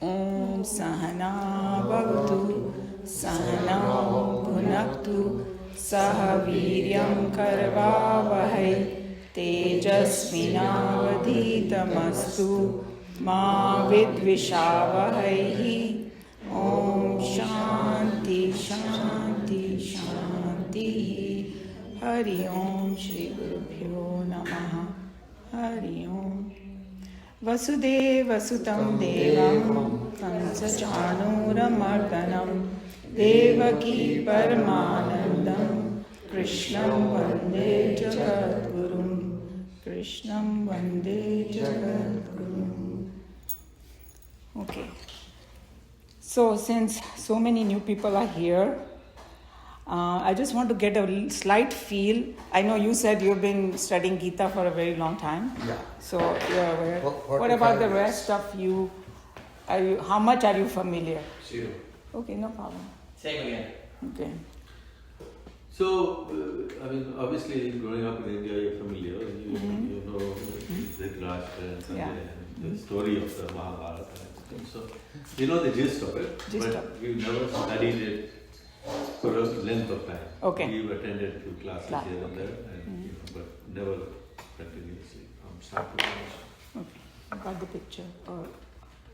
Om Sahana Bhavatu Sahanao Bhunaktu Sahaviryam Karvavahai Tejasvinavadhitamastu Ma Vidvishavahai. Om Shanti Shanti Shanti. Hari Om Shri Gurubhyo Namaha. Hari Om. Vasudeva Sutam Devam Kansachanuramardanam Devaki Paramanandam Krishnam Vande Jagadgurum. Krishnam Vande Jagadgurum. Okay. So since so many new people are here, I just want to get a slight feel. I know you said you've been studying Gita for a very long time. Yeah. So you're aware. What about the rest of you? How much are you familiar? 0. Okay, no problem. Same again. Okay. So, obviously, growing up in India, you're familiar. You know Dhritarashtra and Sanjay and the story of the Mahabharata and everything. So, you know the gist of it, but we've never studied it for a length of time. Okay. We've attended few classes here and there, and, but never continuously from start to finish. Okay. I got the picture.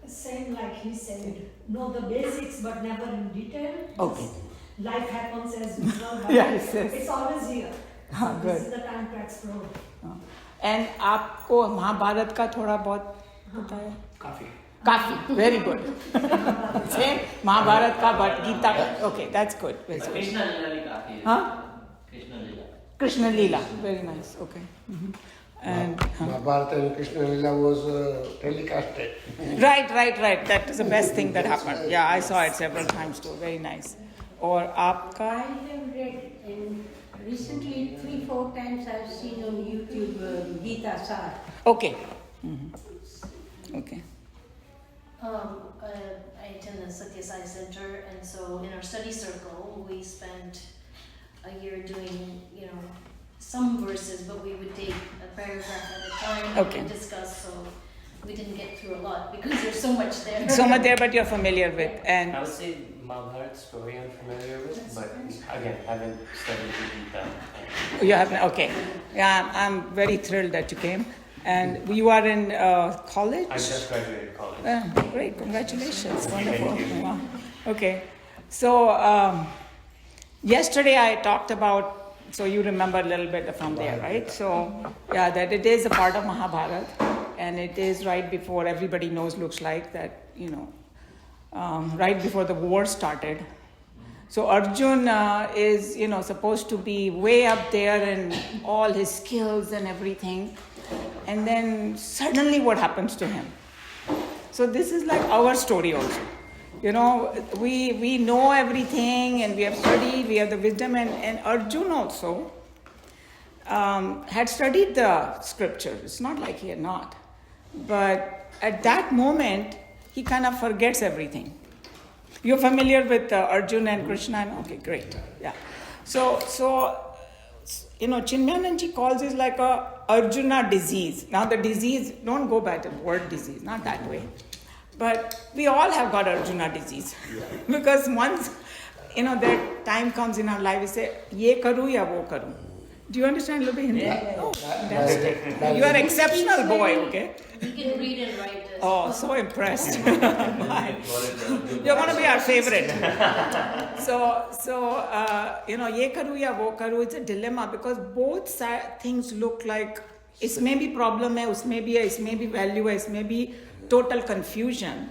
Same like he said, know the basics but never in detail. Okay. Life happens as usual, but Yes. it's always here. So Good. this is the time to explore. And आपको महाभारत का थोड़ा बहुत पता है? Kafi. Very good. Same Mahabharat ka, but Gita ka. Okay, that's good. That's good. Krishna Leela bhi kafi hai. Huh? Krishna Leela. Krishna Leela. Very nice. Okay. And Mahabharata and Krishna Lila was telecasted. Right. That is the best thing that happened. Yeah, I saw it several times too. Very nice. Or aapka? I have read and recently 3-4 times I've seen on YouTube Gita Sar. Okay. Okay. I attend the Satya Sai Center, and so in our study circle, we spent a year doing, some verses, but we would take a paragraph at a time Okay. and discuss. So we didn't get through a lot because there's so much there. So much there, but you're familiar with. And I would say Mahabharat story I'm familiar with, but again, haven't studied the Gita. you have okay. Yeah, I'm very thrilled that you came. And you are in college? I just graduated college. Great, congratulations. Wonderful. Wow. Okay. So yesterday I talked about, so you remember a little bit from there, right? So yeah, that it is a part of Mahabharata, and it is right before everybody looks like that, right before the war started. So Arjun is, supposed to be way up there in all his skills and everything. And then suddenly what happens to him? So this is like our story also. We know everything and we have studied, we have the wisdom, and Arjun also had studied the scripture. It's not like he had not. But at that moment, he kind of forgets everything. You're familiar with Arjun and Krishna? Okay, great. Yeah. So Chinmayananji calls it like a Arjuna disease. Now the disease, don't go by the word disease, not that way. But we all have got Arjuna disease. Because once, that time comes in our life, we say, ye karu ya wo karu. Do you understand a little bit Hindi? Yeah. Oh, fantastic. You are exceptional boy, okay? You can read and write this. Oh, so impressed. You're going to be our favorite. So ye karu ya wo karu, it's a dilemma because both things look like isme bhi problem hai, usme bhi hai, isme bhi value hai, isme bhi total confusion.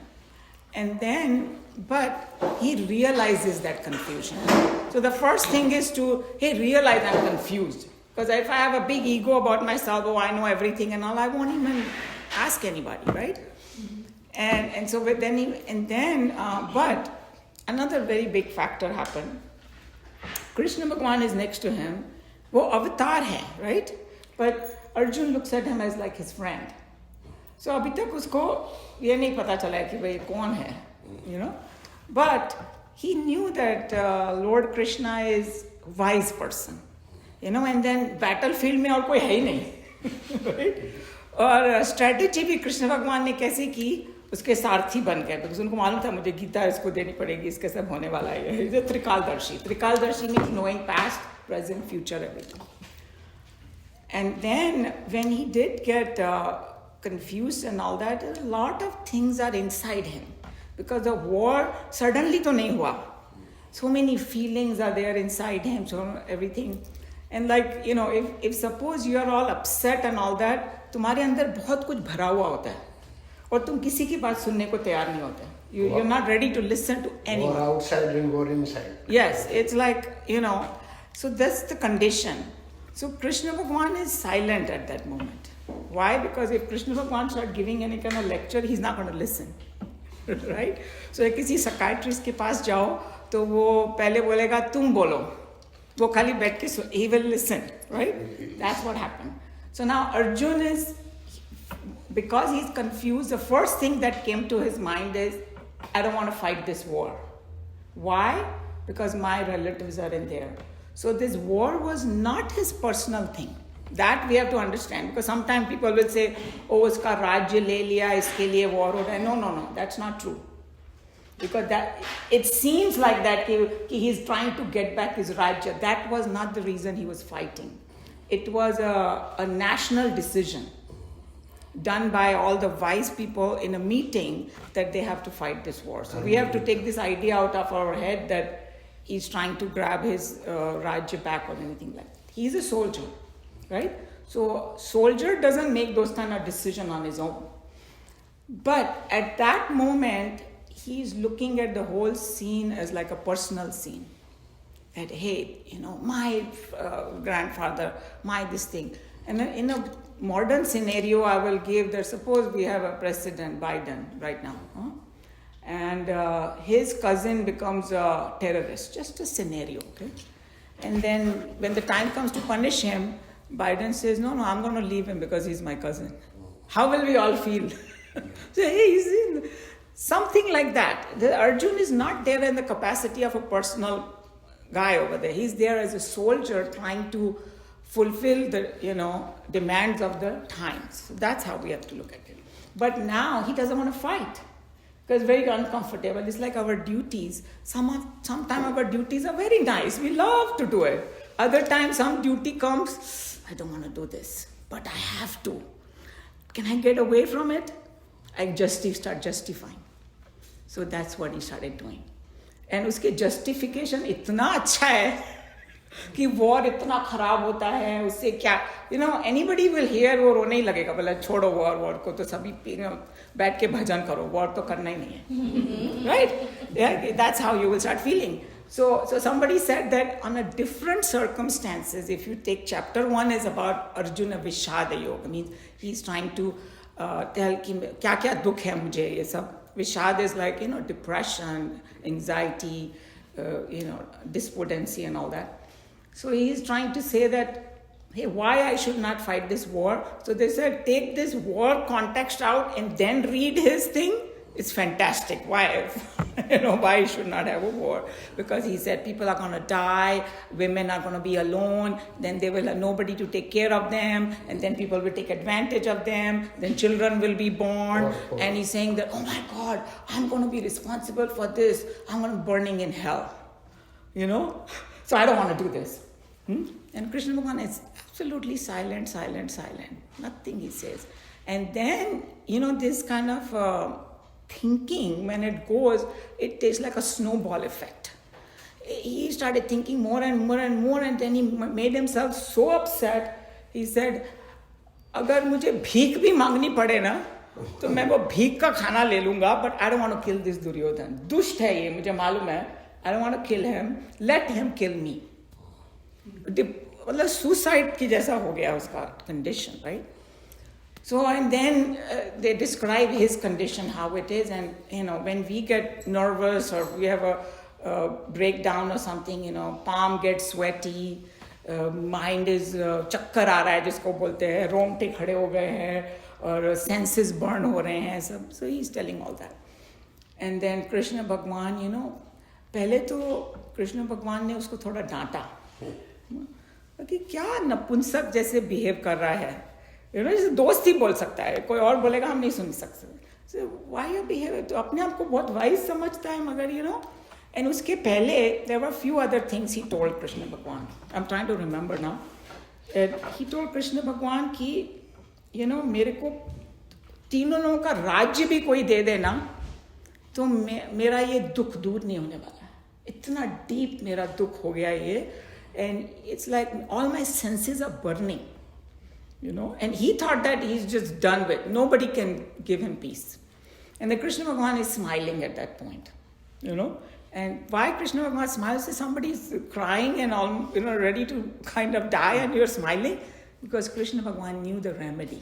And then, but he realizes that confusion. So the first thing is to, realize I'm confused. Because if I have a big ego about myself, I know everything and all, I won't even ask anybody, right? And so but another very big factor happened. Krishna Bhagwan is next to him. Wo avatar hai, right? But Arjun looks at him as like his friend. So abhi tak usko ye nahi pata chala ki bhai kaun hai, But he knew that Lord Krishna is a wise person, and then battlefield mein aur koi hai nahi, right? और strategy भी कृष्ण भगवान ने कैसी की, उसके सारथी बन गए, because उनको मालूम था मुझे गीता इसको देनी पड़ेगी, इसके सब होने वाला है। ये त्रिकालदर्शी means knowing past, present, future, everything. And then when he did get confused and all that, a lot of things are inside him. Because the war suddenly to nahi hua. So many feelings are there inside him, so everything. And like, you know, if suppose you are all upset and all that, तुम्हारे अंदर बहुत कुछ भरा हुआ होता है और तुम किसी की बात सुनने को तैयार नहीं होते. You're not ready to listen to anyone. War outside and war inside. Yes, it's like, you know, so that's the condition. So Krishna Bhagwan is silent at that moment. Why? Because if Krishna Bhagwan start giving any kind of lecture, he's not going to listen. Right? So किसी psychiatrist के पास जाओ तो वो पहले बोलेगा तुम बोलो, वो खाली बैठ के he will listen, right? That's what happened. So now Arjun is, because he's confused, the first thing that came to his mind is, I don't want to fight this war. Why? Because my relatives are in there. So this war was not his personal thing. That we have to understand, because sometimes people will say, oh, uska rajya le liya, iske liye war ho raha hai. No, that's not true. Because that, it seems like that he's trying to get back his rajya. That was not the reason he was fighting. It was a national decision done by all the wise people in a meeting that they have to fight this war. So we have to take this idea out of our head that he's trying to grab his rajya back or anything like that. He's a soldier, right? So soldier doesn't make those kind of decisions on his own. But at that moment, he's looking at the whole scene as like a personal scene. That, hey, you know, my grandfather, my this thing. And in a modern scenario, I will give that, suppose we have a President Biden right now. And his cousin becomes a terrorist, just a scenario, okay? And then when the time comes to punish him, Biden says, no, I'm going to leave him because he's my cousin. How will we all feel? So, hey, he's in something like that. The Arjun is not there in the capacity of a personal guy over there. He's there as a soldier trying to fulfill the, you know, demands of the times. So that's how we have to look at it. But now he doesn't want to fight because it's very uncomfortable. It's like our duties. Sometimes our duties are very nice. We love to do it. Other times some duty comes, I don't want to do this, but I have to. Can I get away from it? I start justifying. So that's what he started doing. And उसके justification इतना अच्छा है कि war इतना खराब होता है, उससे क्या, you know, anybody will hear वो रोने ही लगेगा, बोला छोड़ो war को तो सभी बैठ के भजन करो, war तो करना ही नहीं है, right? Yeah, that's how you will start feeling. So somebody said that on a different circumstances, if you take chapter 1 is about Arjuna Vishada Yoga, means he's trying to tell कि क्या क्या दुख है मुझे ये सब. Vishad is like, you know, depression, anxiety, you know, despondency and all that. So he's trying to say that, hey, why I should not fight this war? So they said, take this war context out and then read his thing. It's fantastic. Why? You know, why he should not have a war? Because he said people are going to die, women are going to be alone, then they will have nobody to take care of them, and then people will take advantage of them, then children will be born, and he's saying that, oh my God, I'm going to be responsible for this, I'm going to be burning in hell, you know? So I don't want to do this. And Krishna Bhagavan is absolutely silent, nothing he says. And then, you know, this kind of thinking, when it goes, it takes like a snowball effect. He started thinking more and more, and then he made himself so upset. He said, अगर मुझे भीख भी मांगनी पड़े ना, तो मैं वो भीख का खाना ले लूंगा, but I don't want to kill this Duryodhan. दुष्ट है ये, मुझे मालूम है. I don't want to kill him. Let him kill me. मतलब suicide की जैसा हो गया उसका condition, right? So, and then they describe his condition, how it is, and, you know, when we get nervous or we have a breakdown or something, you know, palm gets sweaty, mind is chakkar aa raha hai, jisko bolte hai, रोंगटे खड़े हो गए हैं, और senses burn हो रहे हैं, सब. So he's telling all that. And then Krishna Bhagwan, you know, पहले तो Krishna Bhagwan ने उसको थोड़ा डांटा कि क्या नपुंसक जैसे बिहेव कर रहा है. You know, जैसे दोस्त ही बोल सकता है, कोई और बोलेगा हम नहीं सुन सकते. So why you behave? तो अपने आप को बहुत wise समझता है मगर you know. And उसके पहले there were few other things he told Krishna Bhagwan. I'm trying to remember now. He told Krishna Bhagwan कि you know मेरे को तीनों लोगों का राज्य भी कोई दे देना तो मेरा ये दुख दूर नहीं होने वाला है. इतना deep मेरा दुख हो गया ये. And it's like all my senses are burning. You know, and he thought that he's just done with. Nobody can give him peace. And the Krishna Bhagavan is smiling at that point. You know, and why Krishna Bhagavan smiles? If somebody is crying and all, you know, ready to kind of die, and you're smiling, because Krishna Bhagavan knew the remedy.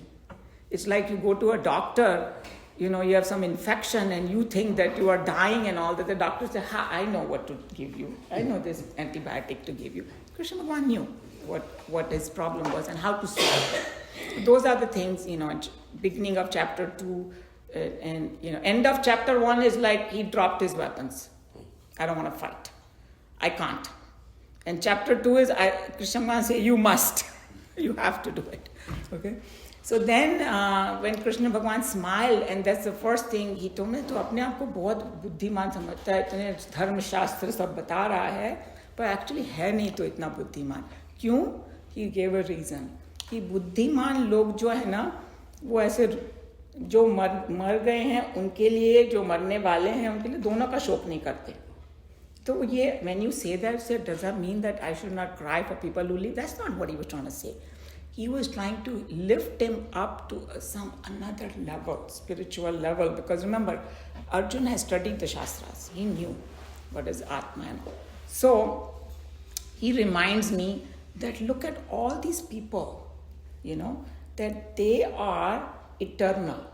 It's like you go to a doctor, you know, you have some infection and you think that you are dying and all that. The doctor says, I know what to give you. I know this antibiotic to give you. Krishna Bhagavan knew what his problem was and how to solve it. Those are the things, you know, beginning of chapter 2 and, you know, end of chapter 1 is like he dropped his weapons. I don't want to fight. I can't. And chapter 2 is Krishna Bhagavan say, you must. You have to do it. Okay? So then when Krishna Bhagavan smiled, and that's the first thing he told me, तो अपने आप को बहुत बुद्धिमान समझता है, इतने धर्म शास्त्र सब बता रहा है, पर actually है नहीं तो इतना बुद्धिमान. क्यों? He gave a reason. कि बुद्धिमान लोग जो है ना, वो ऐसे जो मर गए हैं उनके लिए, जो मरने वाले हैं उनके लिए दोनों का शोक नहीं करते. तो ये when you say that, does that mean that I should not cry for people who live? That's not what he was trying to say. He was trying to lift him up to some another level, spiritual level. Because remember, Arjuna has studied the Shastras. He knew what is Atman. So he reminds me that look at all these people, you know, that they are eternal.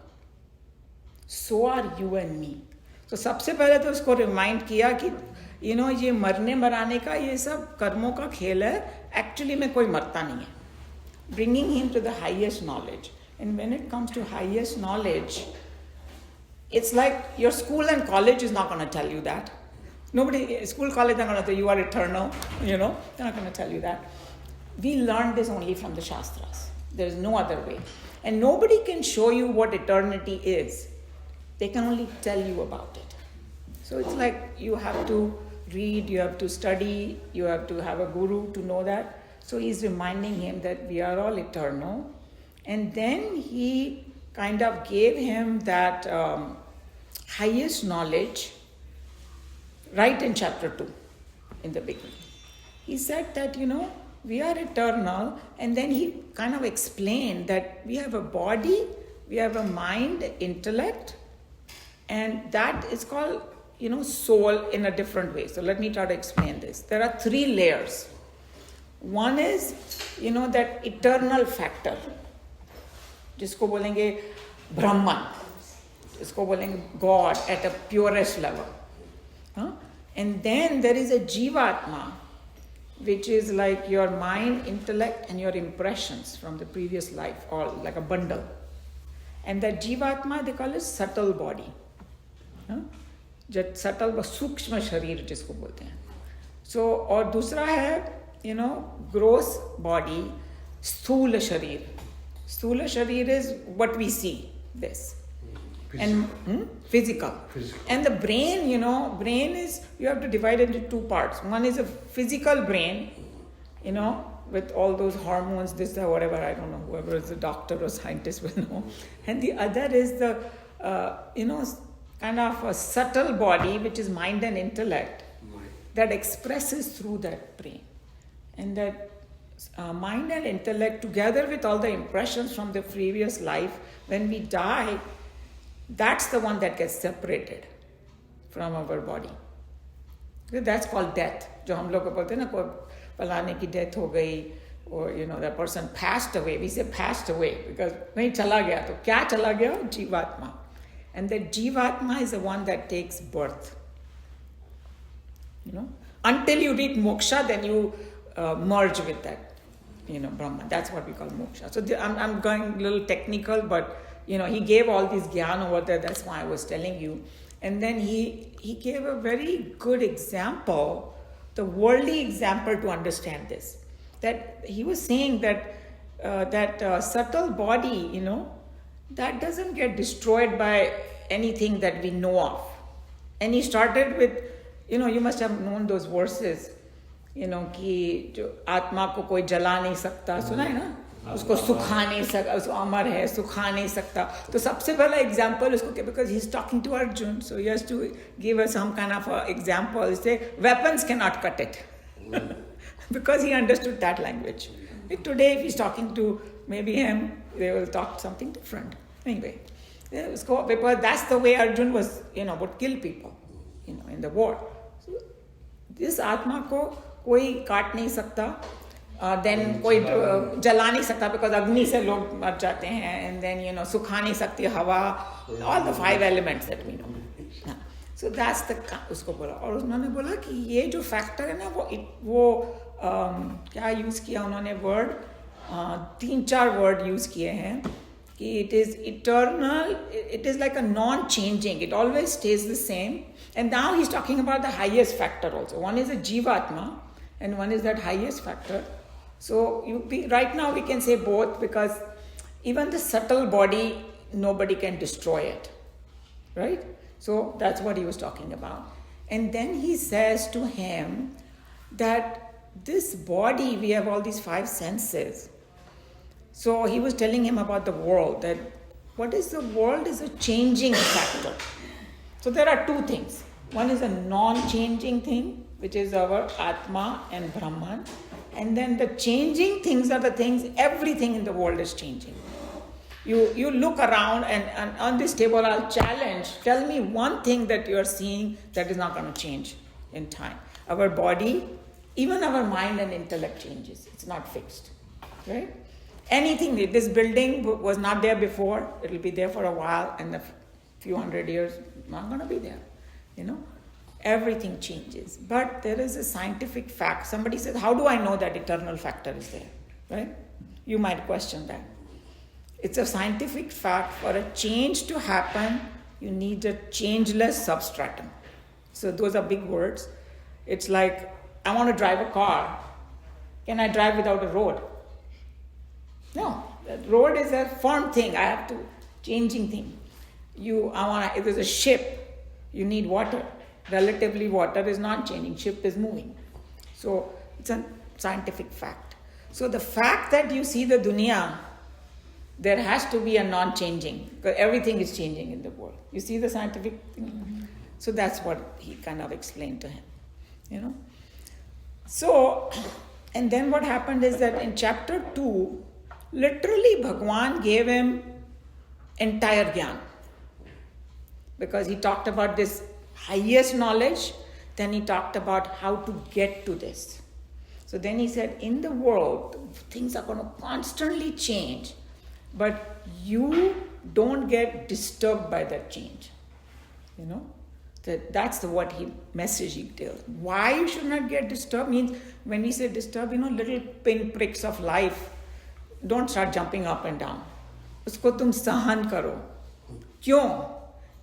So are you and me. So सबसे पहले तो उसको remind किया कि you know ये मरने मराने का ये सब कर्मों का खेल है. Actually में कोई मरता नहीं है. Bringing him to the highest knowledge. And when it comes to highest knowledge, it's like your school and college is not going to tell you that. Nobody, school, college are going to tell you are eternal, you know, they're not going to tell you that. We learned this only from the Shastras. There is no other way. And nobody can show you what eternity is. They can only tell you about it. So it's like you have to read, you have to study, you have to have a guru to know that. So he's reminding him that we are all eternal. And then he kind of gave him that highest knowledge right in chapter 2, in the beginning. He said that, you know, we are eternal. And then he kind of explained that we have a body, we have a mind, intellect, and that is called, you know, soul in a different way. So let me try to explain this. There are 3 layers. One is, you know, that eternal factor, जिसको बोलेंगे Brahman, जिसको बोलेंगे God at a purest level. And then there is a Jivatma, which is like your mind, intellect, and your impressions from the previous life, all like a bundle. And that Jivatma, they call it subtle body. Subtle, सूक्ष्म शरीर जिसको बोलते हैं. So, और दूसरा है, you know, gross body, sthula sharir. Sthula sharir is what we see, this. Physical. And physical. And the brain, you know, brain is, you have to divide it into 2 parts. One is a physical brain, you know, with all those hormones, this, that, whatever, I don't know, whoever is a doctor or scientist will know. And the other is the, you know, kind of a subtle body, which is mind and intellect, that expresses through that brain. And that mind and intellect, together with all the impressions from the previous life, when we die, that's the one that gets separated from our body. That's called death. जो हम लोग बोलते हैं ना, कोई फलाने की death हो गई, or you know, that person passed away. We say passed away because नहीं चला गया. तो क्या चला गया? Jivatma. And that Jivatma is the one that takes birth. You know, until you reach moksha, then you merge with that, you know, Brahman. That's what we call moksha. So I'm going a little technical, but you know, he gave all this gyan over there. That's why I was telling you. And then he gave a very good example, the worldly example to understand this. That he was saying that subtle body, you know, that doesn't get destroyed by anything that we know of. And he started with, you must have known those verses, कि जो आत्मा को कोई जला नहीं सकता, सुना है ना, उसको सुखा नहीं सकता, उसको अमर है, सुखा नहीं सकता. तो सबसे पहला example उसको, because he's talking to Arjun, so he has to give us some kind of a example. He say, weapons cannot cut it. Because he understood that language. Today, if he's talking to maybe him, they will talk something different. Anyway, because that's the way Arjun was, would kill people, in the war. So, this Atma ko koi kaat nahi sakta, then koi jala nahi sakta, because Agni se log mar jate hain, and then, sukha nahi sakti hawa, all the 5 elements that we know. Yeah. So that's the उसको बोला. और उन्होंने बोला कि ये जो factor है ना, वो क्या यूज़ किया उन्होंने वर्ड, 3-4 वर्ड यूज़ किए हैं कि it is eternal, it is like a non-changing, it always stays the same. And now he's talking about the highest factor also. One is a Jivatma and one is that highest factor. So right now we can say both, because even the subtle body, nobody can destroy it, right? So that's what he was talking about. And then he says to him that this body, we have all these 5 senses. So he was telling him about the world, that what is the world is a changing factor. So there are 2 things. One is a non-changing thing, which is our Atma and Brahman. And then the changing things are the things, everything in the world is changing. You look around and on this table I'll challenge, tell me one thing that you're seeing that is not going to change in time. Our body, even our mind and intellect changes. It's not fixed, right? Anything, this building was not there before, it'll be there for a while, and a few hundred years, not going to be there, Everything changes. But there is a scientific fact. Somebody says, how do I know that eternal factor is there, right? You might question that. It's a scientific fact. For a change to happen, you need a changeless substratum. So those are big words. It's like, I want to drive a car. Can I drive without a road? No. The road is a firm thing. I have to, changing thing. If there's a ship, you need water. Relatively, water is not changing. Ship is moving. So it's a scientific fact. So the fact that you see the dunya, there has to be a non-changing, because everything is changing in the world. You see the scientific thing? Mm-hmm. So that's what he kind of explained to him, So, and then what happened is that in chapter 2, literally Bhagwan gave him entire Gyan. Because he talked about this highest knowledge, then he talked about how to get to this. So then he said, in the world, things are going to constantly change. But you don't get disturbed by that change. That's what he message he tells. Why you should not get disturbed means, when we say disturb, little pinpricks of life, don't start jumping up and down. Usko tum sahan karo. Kyun?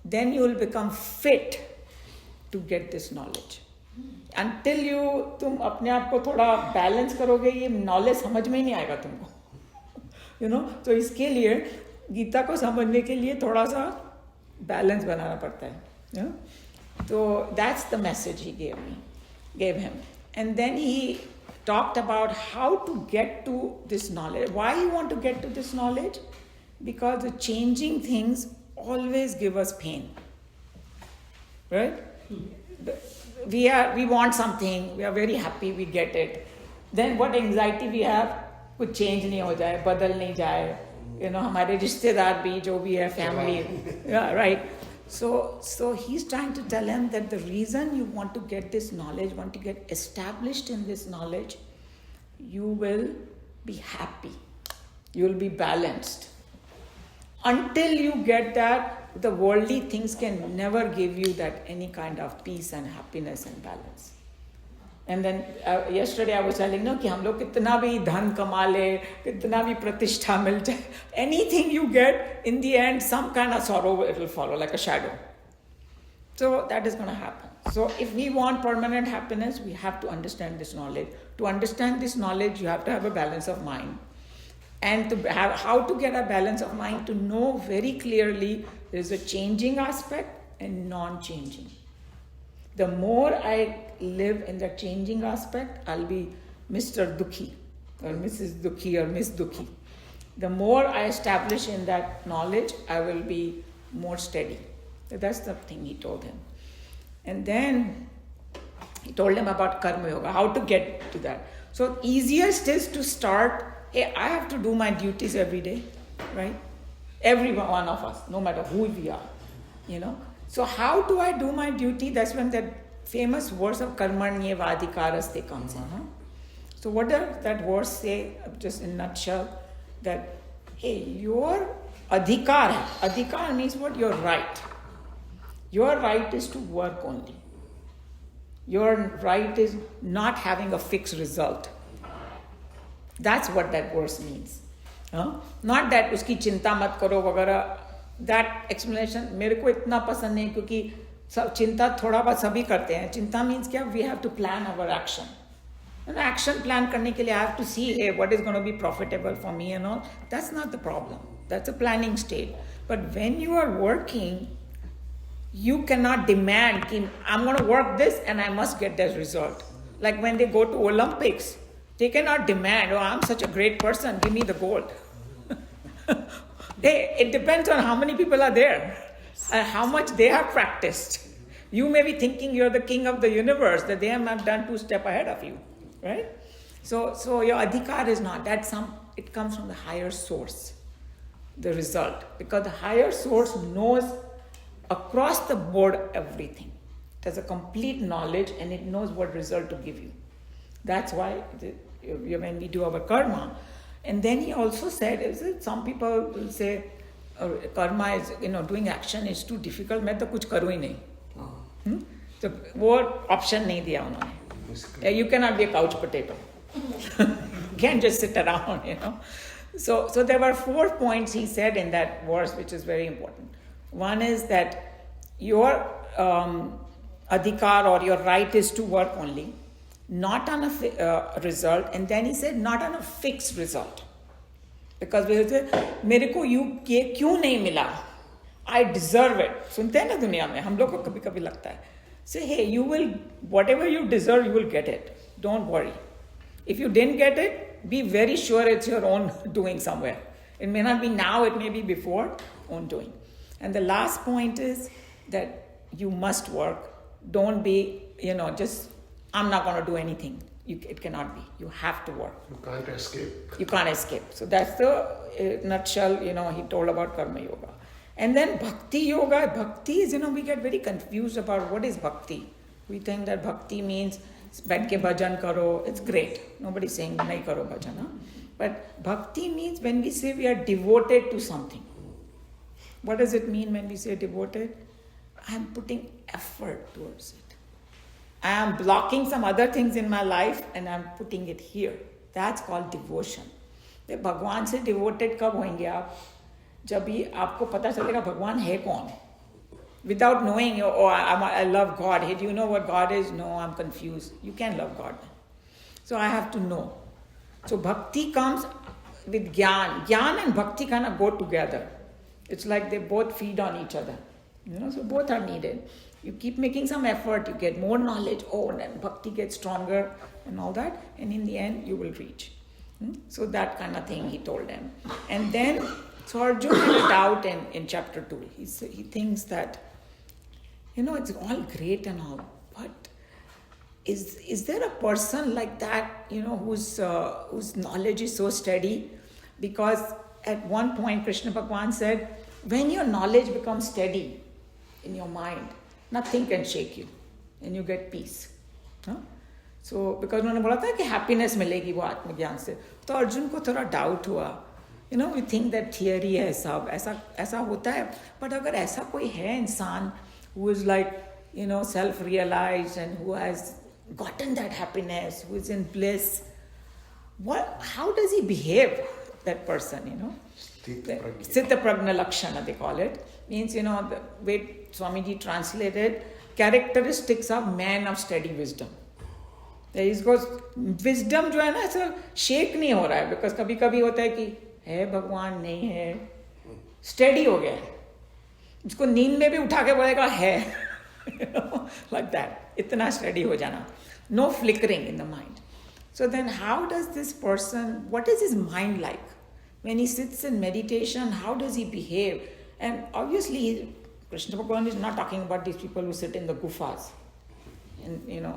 Then you will become fit to get this knowledge. Until तुम अपने आप को थोड़ा balance करोगे, ये knowledge समझ में ही नहीं आएगा तुमको. तो इसके लिए गीता को समझने के लिए थोड़ा सा बैलेंस बनाना पड़ता है. So that's the message he gave him. And then he talked about how to get to this knowledge. Why you want to get to this knowledge? Because the changing things always give us pain. Right? We want something, we are very happy, we get it. Then what anxiety we have? कुछ change नहीं हो जाए, बदल नहीं जाए, हमारे रिश्तेदार भी जो भी है, family, right? So he's trying to tell him that the reason you want to get this knowledge, want to get established in this knowledge, you will be happy, you will be balanced. Until you get that, the worldly things can never give you that any kind of peace and happiness and balance. And then yesterday I was telling कि हम लोग कितना भी धन कमा ले, कितना भी प्रतिष्ठा मिल जाए, anything you get, in the end, some kind of sorrow it will follow, like a shadow. So that is going to happen. So if we want permanent happiness, we have to understand this knowledge. To understand this knowledge, you have to have a balance of mind. And to have how to get a balance of mind, to know very clearly there's a changing aspect and non-changing. The more I live in the changing aspect, I'll be Mr. Dukhi or Mrs. Dukhi or Miss Dukhi. The more I establish in that knowledge, I will be more steady. So that's the thing he told him. And then he told him about Karma Yoga, how to get to that. So easiest is to start, hey, I have to do my duties every day, right? Every one of us, no matter who we are, you know. So how do I do my duty? That's when that famous verse of Karmanyeva Adhikaraste comes in. Huh? So what does that verse say, just in a nutshell, that, hey, your adhikar, adhikar means what? Your right. Your right is to work only. Your right is not having a fixed result. That's what that verse means. Not that uski chinta mat karo वगैरह. That explanation मेरे को इतना पसंद नहीं क्योंकि सब चिंता थोड़ा बहुत सभी करते हैं. चिंता means क्या? We have to plan our action. And action plan करने के लिए I have to see, hey, what is going to be profitable for me and all. That's not the problem. That's a planning state. But when you are working, you cannot demand, I'm going to work this and I must get that result. Like when they go to Olympics, they cannot demand, oh, I'm such a great person, give me the gold. It depends on how many people are there and how much they have practiced. You may be thinking you're the king of the universe, that they have not done 2 steps ahead of you, right? So your adhikar is not, it comes from the higher source, the result. Because the higher source knows across the board everything. It has a complete knowledge and it knows what result to give you. That's why when we do our karma. And then he also said, some people will say, karma is, doing action is too difficult. मैं तो कुछ करूँ ही नहीं. So वो option नहीं दिया उन्होंने. You cannot be a couch potato. You can't just sit around, So there were 4 points he said in that verse, which is very important. One is that your adhikar or your right is to work only, not on a result. And then he said, not on a fixed result. Because we say, मेरे को ये क्यों नहीं मिला? I deserve it. सुनते हैं ना दुनिया में, हम लोग को कभी-कभी लगता है. Say, hey, whatever you deserve, you will get it. Don't worry. If you didn't get it, be very sure it's your own doing somewhere. It may not be now, it may be before, own doing. And the last point is that you must work. Don't be, I'm not going to do anything. It cannot be. You have to work. You can't escape. You can't escape. So that's the nutshell, he told about Karma Yoga. And then Bhakti Yoga. Bhakti is, we get very confused about what is Bhakti. We think that Bhakti means, बैठ के bhajan karo. It's great. Nobody's saying, nahi karo bhajan. Huh? But Bhakti means when we say we are devoted to something. What does it mean when we say devoted? I am putting effort towards it. I am blocking some other things in my life and I am putting it here. That's called devotion. भगवान से devoted कब होंगे आप? जब भी आपको पता चलेगा भगवान है कौन? Without knowing, I love God. Hey, do you know what God is? No, I'm confused. You can't love God. So I have to know. So bhakti comes with jnana. Jnana and bhakti kind of go together. It's like they both feed on each other. So both are needed. You keep making some effort, you get more knowledge, and then bhakti gets stronger and all that, and in the end you will reach. So that kind of thing he told them. And then, so Arjuna had a doubt in chapter 2. He thinks that, it's all great and all, but is there a person like that, whose knowledge is so steady? Because at one point Krishna Bhagavan said, when your knowledge becomes steady in your mind, nothing can shake you and you get peace. So because उन्होंने बोला था कि happiness मिलेगी वो आत्मज्ञान से, तो अर्जुन को थोड़ा doubt हुआ. We think that theory है सब, ऐसा होता है. But अगर ऐसा कोई है इंसान who is like, self-realized and who has gotten that happiness, who is in bliss, how does he behave, that person, Sthita Prajna Lakshana, they call it. Means, the way Swamiji translated, characteristics of man of steady wisdom. There goes, wisdom जो है ना ऐसा shake नहीं हो रहा है, because कभी-कभी होता है कि है भगवान नहीं है, steady हो गया है. उसको नींद में भी उठा के बोलेगा है, like that. इतना steady हो जाना. No flickering in the mind. So then how does this person, what is his mind like? When he sits in meditation, how does he behave? And obviously, Krishna Bhagavan is not talking about these people who sit in the gufas and,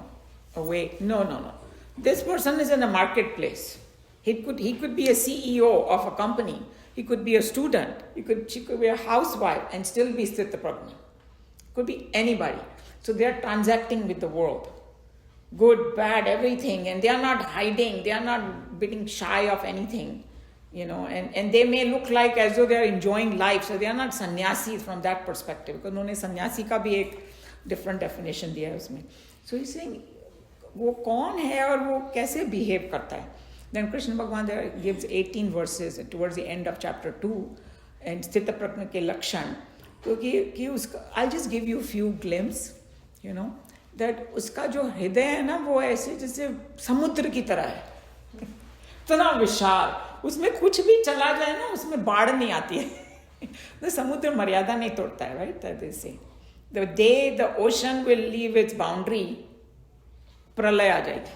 away. No. This person is in a marketplace. He could be a CEO of a company. He could be a student. She could be a housewife and still be Sthita Prajna. Could be anybody. So they are transacting with the world. Good, bad, everything. And they are not hiding. They are not being shy of anything. And they may look like as though they are enjoying life. So they are not sannyasis from that perspective. Because उन्होंने सन्यासी का भी एक different definition दिया है उसमें. So he's saying, वो कौन है और वो कैसे behave करता है. Then Krishna Bhagavan there gives 18 verses towards the end of chapter 2 and Sthita Prajna के लक्षण. तो कि उसका, I'll just give you a few glimpses, that उसका जो हृदय है ना वो ऐसे जैसे समुद्र की तरह है. इतना विशाल, उसमें कुछ भी चला जाए ना उसमें बाढ़ नहीं आती है. तो समुद्र मर्यादा नहीं तोड़ता है, right? That they say. The day the ocean will leave its boundary, प्रलय आ जाएगी.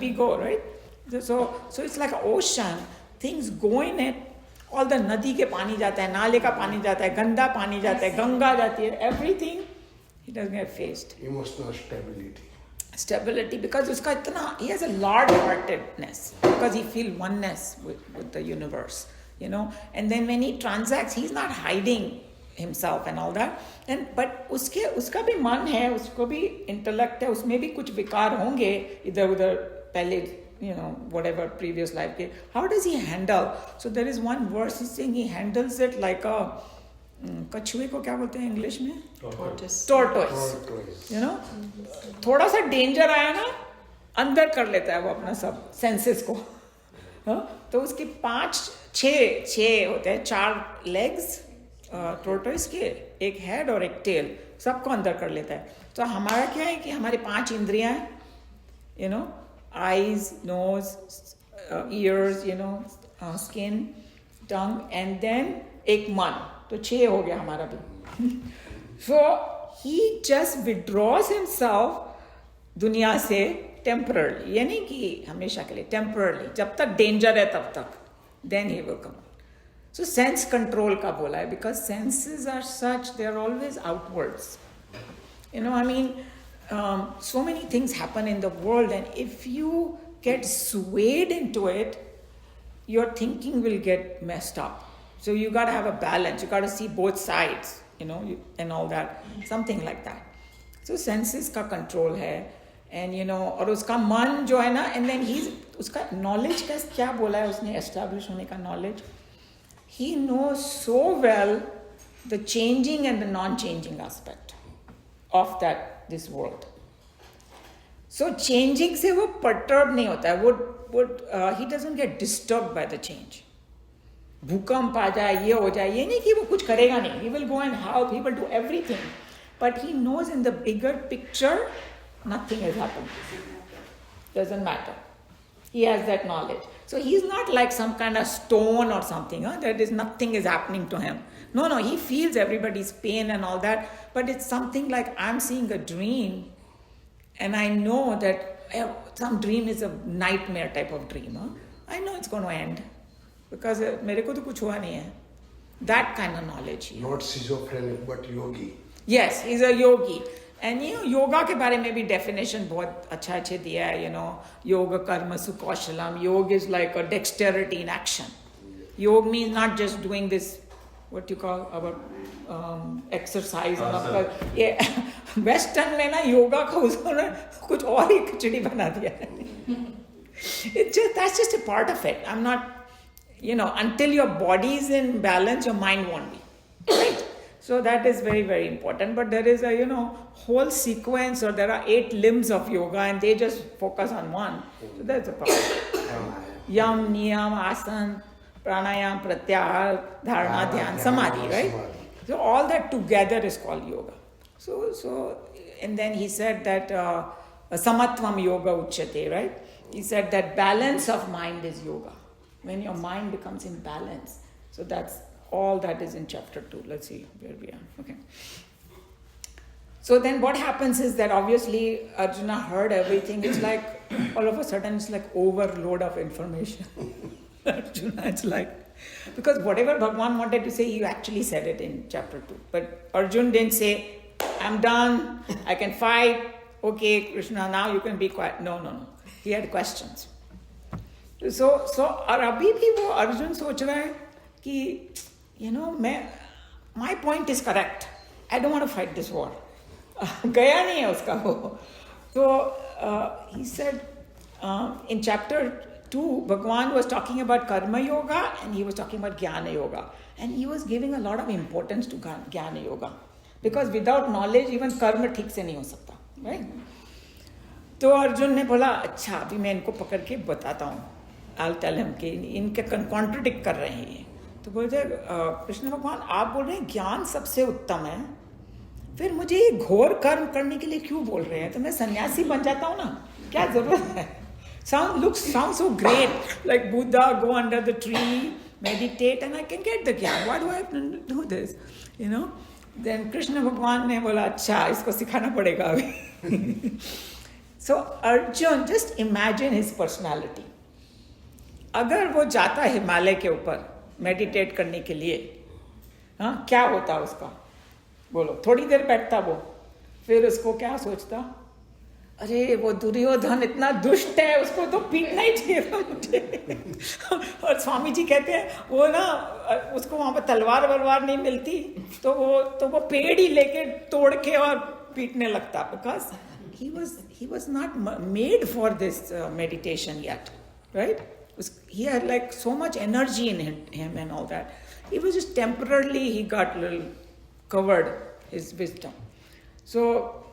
We go, right? So it's like an ocean. Things go in it. All the नदी के पानी जाता है, नाले का पानी जाता है, गंदा पानी जाता है, गंगा जाती है. Everything, he doesn't get faced. Emotional stability. Stability, because उसका इतना, he has a large-heartedness, because he feels oneness with the universe, And then when he transacts, he's not hiding himself and all that. But उसका भी मन है, उसको भी intellect है, उसमें भी कुछ विकार होंगे इधर उधर पहले, whatever previous life के. How does he handle? So there is one verse he's saying he handles it like a कछुए को क्या बोलते हैं इंग्लिश में? Tortoise. थोड़ा सा डेंजर आया ना, अंदर कर लेता है वो अपना सब सेंसेस को. तो उसके 6 होते हैं, 4 legs टोर्टोइस के, एक हेड और एक टेल, सबको अंदर कर लेता है. तो हमारा क्या है कि हमारे 5 इंद्रियां हैं, eyes, nose, ears, skin, tongue, and then एक मन. तो 6 हो गया हमारा भी. So he just withdraws himself दुनिया से temporarily, ये नहीं कि हमेशा के लिए, temporarily, जब तक danger है तब तक, then he will come. So sense control का बोला है, because senses are such, they are always outwards. So many things happen in the world, and if you get swayed into it, your thinking will get messed up. So you got to have a balance. You got to see both sides, and all that, something like that. So senses का control है, and और उसका मन जो है ना, and then उसका knowledge का क्या बोला है उसने establish होने का knowledge. He knows so well the changing and the non-changing aspect of this world. So changing से वो perturbed नहीं होता है, he doesn't get disturbed by the change. भूकंप आ जाए, ये हो जाए, ये नहीं कि वो कुछ करेगा नहीं. He will go and help, he will do everything. But he knows in the bigger picture, nothing has happened. Doesn't matter. He has that knowledge. So he's not like some kind of stone or something, that is nothing is happening to him. No, he feels everybody's pain and all that, but it's something like I'm seeing a dream, and I know that some dream is a nightmare type of dream. I know it's going to end, because मेरे को तो कुछ हुआ नहीं है. That kind of knowledge. Not schizophrenic, but yogi. Yes, he's a yogi. And yoga के बारे में भी definition बहुत अच्छे दिया है, yoga karma sukoshalam. Yoga is like a dexterity in action. Yoga means not just doing this, what you call our exercise. Western में ना yoga का उसको कुछ और ही खिचड़ी बना दिया है. That's just a part of it. I'm not, until your body is in balance, your mind won't be. Right? So that is very, very important. But there is a, whole sequence, or there are 8 limbs of yoga, and they just focus on one. So that's a problem. Yam, niyam, asan, pranayam, pratyahar, dharana, dhyan, samadhi, right? So all that together is called yoga. So and then he said that samatvam yoga uchyate, right? He said that balance of mind is yoga. When your mind becomes in balance. So that's all that is in chapter 2. Let's see where we are. Okay. So then what happens is that obviously Arjuna heard everything. It's like all of a sudden it's like overload of information. Arjuna, it's like, because whatever Bhagwan wanted to say, he actually said it in chapter 2. But Arjuna didn't say, I'm done, I can fight, okay, Krishna, now you can be quiet. No. He had questions. So और अभी भी वो अर्जुन सोच रहा है कि my point is correct. I don't want to fight this war. गया नहीं है उसका वो. So he said in chapter 2, Bhagwan was talking about karma yoga and he was talking about jnana yoga. And he was giving a lot of importance to jnana yoga. Because without knowledge, even karma ठीक से नहीं हो सकता. Right? तो अर्जुन ने बोला अच्छा अभी मैं इनको पकड़ के बताता हूँ. I'll tell him कि इनके कॉन्ट्रडिक्ट कर रहे हैं ये. तो बोलते कृष्ण भगवान आप बोल रहे हैं ज्ञान सबसे उत्तम है, फिर मुझे ये घोर कर्म करने के लिए क्यों बोल रहे हैं? तो मैं सन्यासी बन जाता हूँ ना, क्या जरूरत है? Sounds so great, like Buddha, go under the tree, meditate, and I can get the jnana. Why do I have to do this? Then Krishna Bhagwan ने बोला अच्छा इसको सिखाना पड़ेगा अभी. So Arjun, just imagine his personality. अगर वो जाता हिमालय के ऊपर मेडिटेट करने के लिए, हाँ क्या होता उसका? बोलो, थोड़ी देर बैठता वो, फिर उसको क्या सोचता? अरे वो दुर्योधन इतना दुष्ट है, उसको तो पीटना ही चाहिए था मुझे. और स्वामी जी कहते हैं वो ना उसको वहाँ पर तलवार वलवार नहीं मिलती, तो वो पेड़ ही लेके तोड़ के और पीटने लगता. Because he was not made for this meditation yet, right? He had like so much energy in him and all that. He was just temporarily, he got little covered his wisdom. So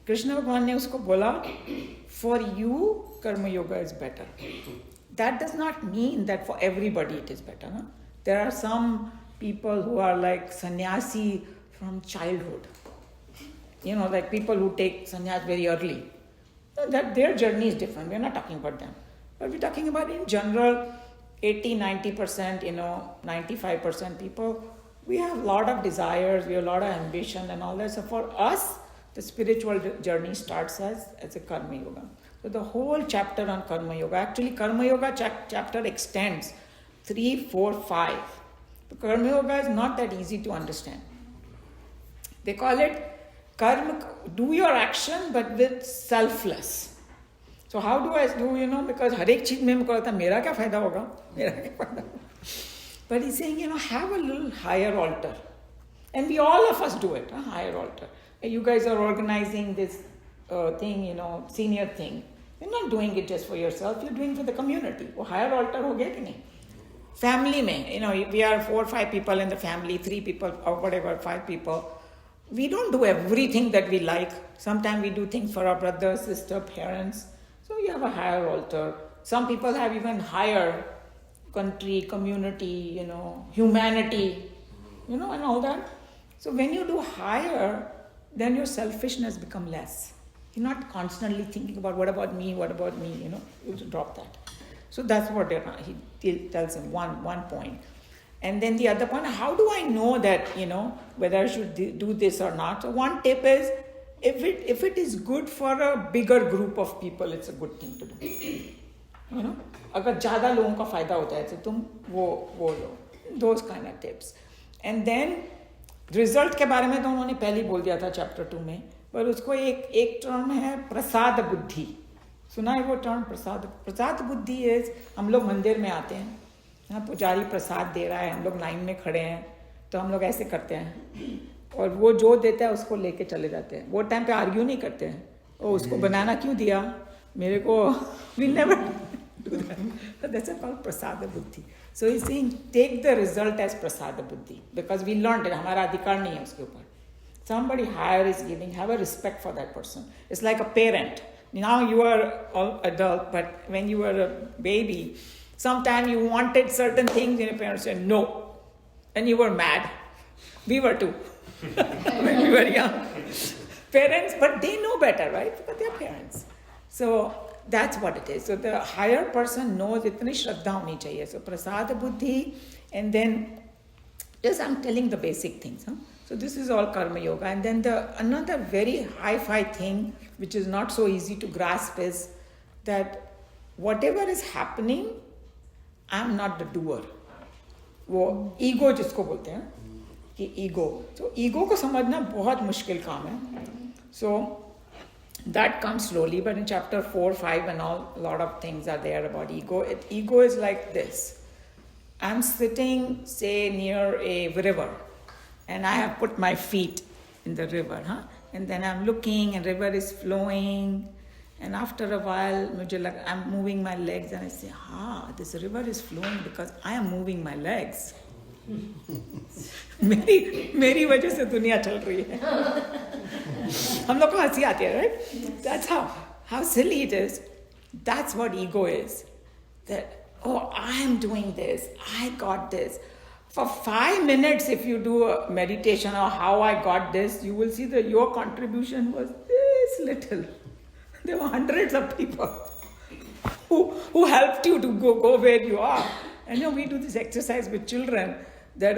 Krishna Bhagwan ne usko bola, for you karma yoga is better. That does not mean that for everybody it is better. No? There are some people who are like sannyasi from childhood. Like people who take sannyas very early. That their journey is different. We're not talking about them. But we're talking about in general, 80-90%, 95% people, we have a lot of desires, we have a lot of ambition and all that. So for us, the spiritual journey starts as a karma yoga. So the whole chapter on karma yoga, actually karma yoga chapter extends 3, 4, 5. The karma yoga is not that easy to understand. They call it karma, do your action but with selfless. So how do I do, because हर एक चीज में हमको लगता है मेरा क्या फायदा होगा? But he's saying, have a little higher altar. And we all of us do it, higher altar. You guys are organizing this thing, senior thing. You're not doing it just for yourself, you're doing it for the community. वो higher altar हो गया कि नहीं? Family में, we are 4 or 5 people in the family, 3 people or whatever, 5 people. We don't do everything that we like. Sometimes we do things for our brothers, sister, parents. So you have a higher altar. Some people have even higher country, community, humanity, and all that. So when you do higher, then your selfishness becomes less. You're not constantly thinking about what about me, you drop that. So that's what he tells him, one point. And then the other point, how do I know that, whether I should do this or not? So one tip is, if it is good for a bigger group of people, it's a good thing to do. अगर ज़्यादा लोगों का फायदा होता है तो तुम वो लो. Those kind of tips. And then result के बारे में तो उन्होंने पहले ही बोल दिया था चैप्टर 2 में, पर उसको एक टर्म है प्रसाद बुद्धि. सुना है वो टर्म प्रसाद बुद्धि इज, हम लोग मंदिर में आते हैं, पुजारी प्रसाद दे रहा है, हम लोग लाइन में खड़े हैं, तो हम लोग ऐसे करते हैं और वो जो देता है उसको लेके चले जाते हैं. वो टाइम पे आर्ग्यू नहीं करते हैं, ओ उसको बनाना क्यों दिया मेरे को, we never do that. That's called prasada buddhi. So he's saying take the result as prasada buddhi, because we learned it, हमारा अधिकार नहीं है उसके ऊपर. Somebody higher is giving, have a respect for that person. It's like a parent. Now you are all adult, but when you were a baby, sometime you wanted certain things and your parents said no, and you were mad. We were too when we were young. Parents, but they know better, right? Because they're parents. So that's what it is. So the higher person knows, itni shraddha honi chahiye. So prasad buddhi, and then Just I'm telling the basic things. Huh? So this is all karma yoga. And then another very hi-fi thing, which is not so easy to grasp, is that whatever is happening, I'm not the doer. वो ego जिसको बोलते हैं कि ego, तो ego को समझना बहुत मुश्किल काम है. So that comes slowly, but in chapter 4, 5 and all, a lot of things are there about ego. Ego is like this. I'm sitting, say, near a river, and I have put my feet in the river, huh? And then I'm looking, and river is flowing, and after a while, I'm moving my legs, and I say, this river is flowing because I am moving my legs. मेरी वजह से दुनिया चल रही है. हम लोग को हंसी आती है, right? That's how silly it is. That's what ego is. That, I am doing this, I got this. For 5 minutes, if you do a meditation or how I got this, you will see that your contribution was this little. There were hundreds of people who helped you to go where you are. And we do this exercise with children that,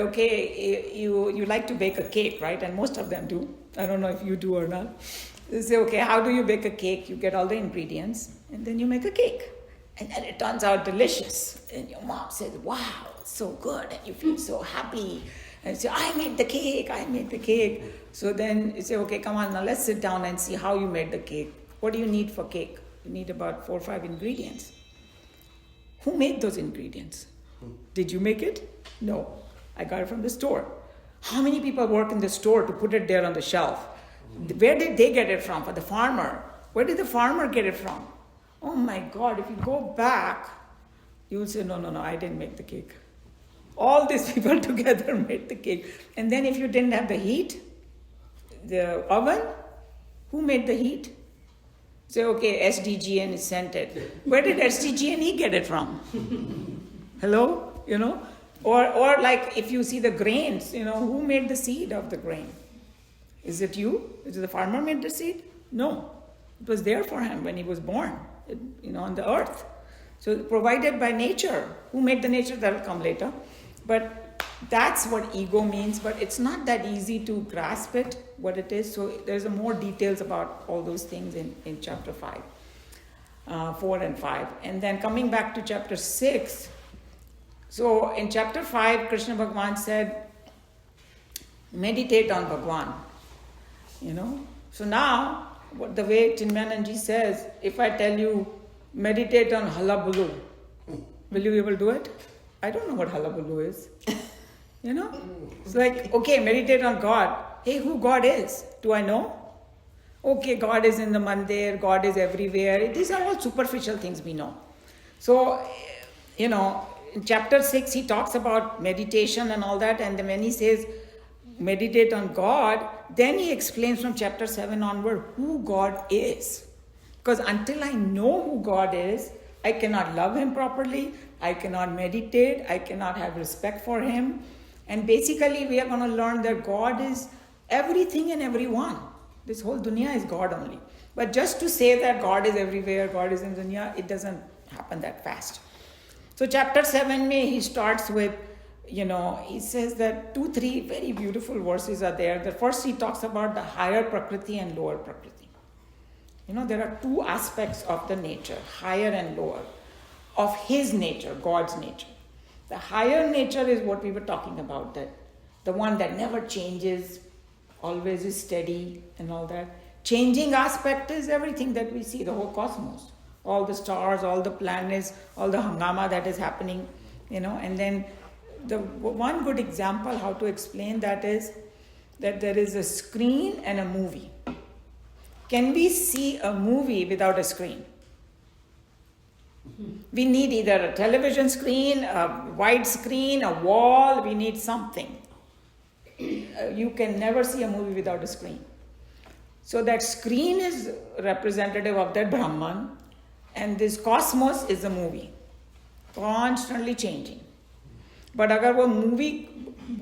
you like to bake a cake, right? And most of them do. I don't know if you do or not. They say, how do you bake a cake? You get all the ingredients and then you make a cake. And then it turns out delicious. And your mom says, wow, it's so good. And you feel so happy. And you say, I made the cake. So then you say, come on, now let's sit down and see how you made the cake. What do you need for cake? You need about 4 or 5 ingredients. Who made those ingredients? Did you make it? No. I got it from the store. How many people work in the store to put it there on the shelf? Where did they get it from? For the farmer. Where did the farmer get it from? Oh my God, if you go back, you will say, no, I didn't make the cake. All these people together made the cake. And then if you didn't have the heat, the oven, who made the heat? Say, SDG&E sent it. Where did SDG&E get it from? Hello? Or like if you see the grains, who made the seed of the grain? Is it you? Is it the farmer made the seed? No. It was there for him when he was born, on the earth. So provided by nature. Who made the nature? That will come later. But that's what ego means. But it's not that easy to grasp it, what it is. So there's more details about all those things in chapter 5, 4 and 5. And then coming back to chapter 6, so in chapter 5, Krishna Bhagavan said, meditate on Bhagavan, So now, the way Chinmayananji says, if I tell you, meditate on Halabulu, will you be able to do it? I don't know what Halabulu is. It's like, meditate on God. Hey, who God is? Do I know? God is in the mandir, God is everywhere. These are all superficial things we know. So, in chapter 6, he talks about meditation and all that. And then when he says, meditate on God, then he explains from chapter 7 onward who God is. Because until I know who God is, I cannot love him properly. I cannot meditate. I cannot have respect for him. And basically, we are going to learn that God is everything and everyone. This whole dunya is God only. But just to say that God is everywhere, God is in dunya, it doesn't happen that fast. So chapter 7, he starts with, he says that 2-3 very beautiful verses are there. The first he talks about the higher Prakriti and lower Prakriti. There are 2 aspects of the nature, higher and lower, of his nature, God's nature. The higher nature is what we were talking about, that the one that never changes, always is steady and all that. Changing aspect is everything that we see, the whole cosmos. All the stars, all the planets, all the hangama that is happening, And then the one good example how to explain that is that there is a screen and a movie. Can we see a movie without a screen? We need either a television screen, a wide screen, a wall, we need something. You can never see a movie without a screen. So that screen is representative of that Brahman, and this cosmos is a movie, constantly changing. But agar wo movie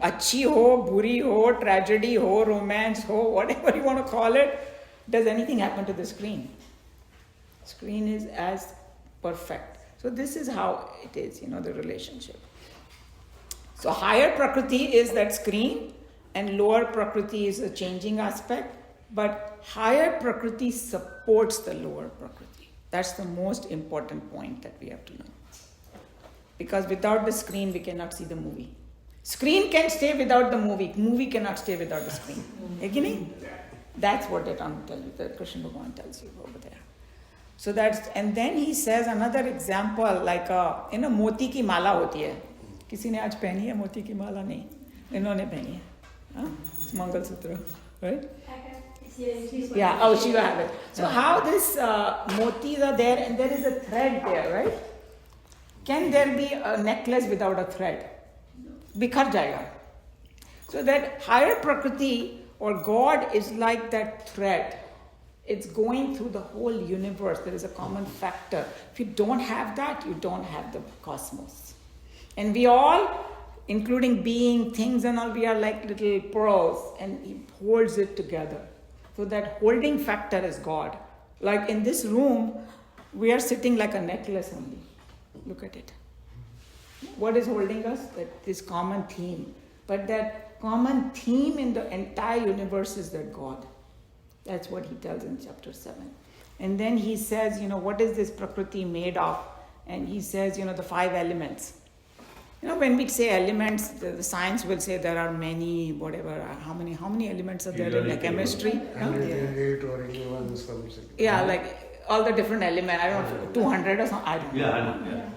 अच्छी हो, बुरी हो, tragedy हो, romance हो, whatever you want to call it, does anything happen to the screen? Screen is as perfect. So this is how it is, the relationship. So higher Prakriti is that screen and lower Prakriti is a changing aspect, but higher Prakriti supports the lower Prakriti. That's the most important point that we have to learn. Because without the screen, we cannot see the movie. Screen can stay without the movie cannot stay without the screen. That's what they're trying to tell you, that Krishna Bhagavan tells you over there. So that's, and then he says another example, like moti ki mala hoti hai. किसी ने आज पहनी है मोती की माला? नहीं, इन्होंने पहनी है, मंगल सूत्र, right? Yeah, oh, she will have it. So how this motis are there and there is a thread there, right? Can there be a necklace without a thread? Bikhar jayega. So that higher Prakriti or God is like that thread. It's going through the whole universe. There is a common factor. If you don't have that, you don't have the cosmos. And we all, including being, things and all, we are like little pearls, and he holds it together. So that holding factor is God. Like in this room, we are sitting like a necklace only. Look at it. What is holding us? That this common theme. But that common theme in the entire universe is that God. That's what he tells in chapter 7. And then he says, what is this Prakriti made of? And he says, the 5 elements. When we say elements, the science will say there are many, whatever, how many elements are there in the chemistry? 108 or 11 something. Yeah, like all the different elements, I don't know, 200 or something, I don't know. Yeah.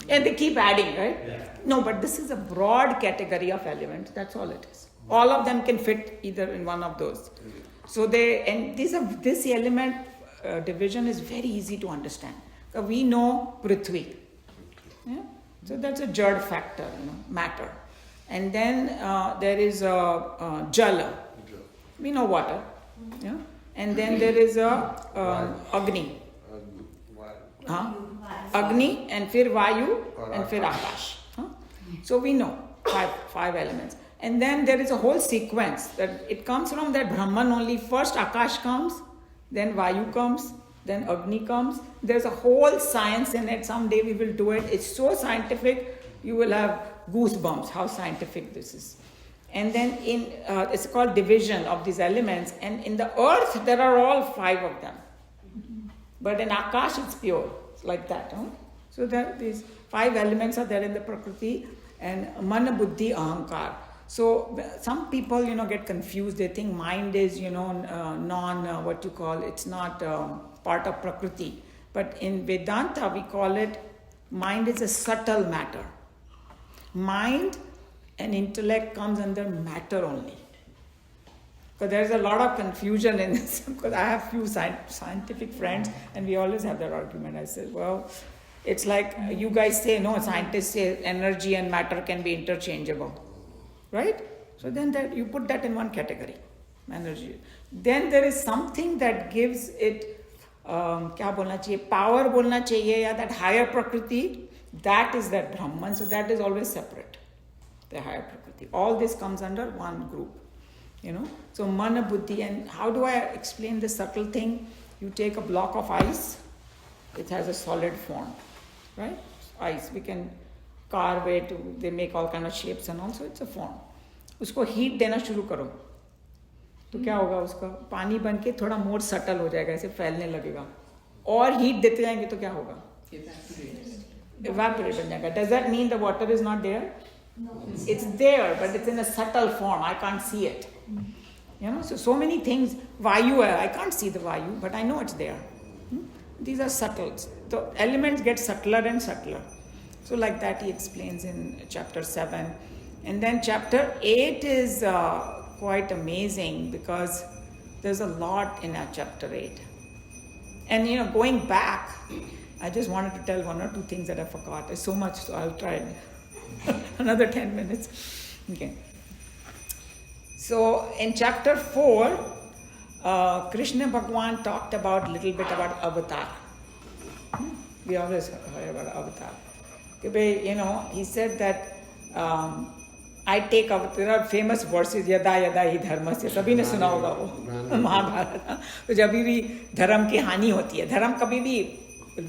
And they keep adding, right? Yeah. No, but this is a broad category of elements, that's all it is. All of them can fit either in one of those. So this element division is very easy to understand. We know Prithvi. Yeah? So that's a Jad factor, matter. And then there is a Jala. We know water. Yeah? And then there is a Agni. Agni and fir Vayu and fir Akash. So we know five elements. And then there is a whole sequence that it comes from that Brahman only. First Akash comes, then Vayu comes, then Agni comes. There's a whole science in it. Someday we will do it. It's so scientific, you will have goosebumps how scientific this is. And then it's called division of these elements. And in the earth, there are all 5 of them. But in Akash, it's pure. It's like that. So these 5 elements are there in the Prakriti. And Mana, Buddhi, Ahankar. So some people, get confused. They think mind is, it's not part of Prakriti. But in Vedanta, we call it, mind is a subtle matter. Mind and intellect comes under matter only. Because there's a lot of confusion in this. Because I have few scientific friends, and we always have that argument. I said, well, it's like you guys say, no, scientists say energy and matter can be interchangeable. Right? So then you put that in one category, energy. Then there is something that gives it, power bolna chahiye, ya that higher Prakriti, that is that Brahman. So that is always separate, the higher Prakriti. All this comes under one group, So Mana, Buddhi, and how do I explain this subtle thing? You take a block of ice, it has a solid form, right? Ice, we can carve it, they make all kind of shapes and also it's a form. उसको heat देना शुरू करो तो क्या होगा, उसका पानी बन के थोड़ा मोर सटल हो जाएगा, ऐसे फैलने लगेगा, और हीट देते जाएंगे तो क्या होगा, evaporate बन जाएगा. Does that mean the water is not there? No. It's there, but it's in a subtle form. I can't see it. So many things. Vayu, I can't see the Vayu, but I know it's there. These are subtle. The elements get subtler and subtler. So like that he explains in chapter 7. And then chapter 8 is quite amazing because there's a lot in our chapter 8. And going back, I just wanted to tell 1 or 2 things that I forgot. There's so much, so I'll try another 10 minutes. Okay. So in chapter 4, Krishna Bhagavan talked a little bit about avatar. We always heard about avatar. He said that I take avatar. There are famous verses, yada yada hi dharmasya. Sabhi ne suna hoga wo Mahabharata. तो जब भी धर्म की हानि होती है, धर्म कभी भी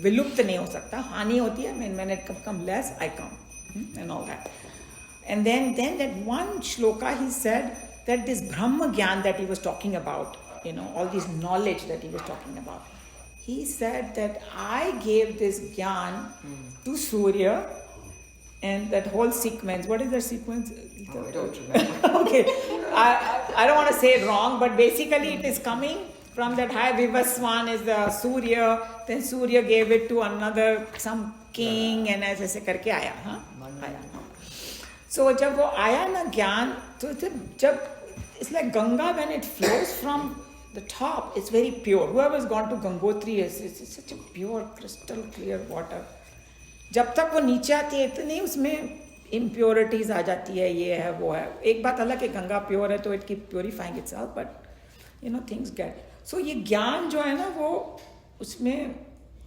विलुप्त नहीं हो सकता, हानि होती है, when it come less, I come, and all that. And then that one shloka he said that this Brahma Gyan that he was talking about, all this knowledge that he was talking about. He said that I gave this Gyan to Surya, and that whole sequence, what is that sequence? I don't remember. Okay, I don't want to say it wrong, but basically it is coming from that high Vivaswan is the Surya, then Surya gave it to another, some king, and ऐसे करके आया, आया. So जब वो आया ना ज्ञान, तो जब it's like Ganga when it flows from the top, it's very pure. Whoever's gone to Gangotri, it's such a pure, crystal clear water. जब तक वो नीचे आती है इतनी उसमें impurities आ जाती है, ये है वो है. एक बात अलग है, गंगा प्योर है तो it keep purifying itself, but things get. So ये ज्ञान जो है ना वो उसमें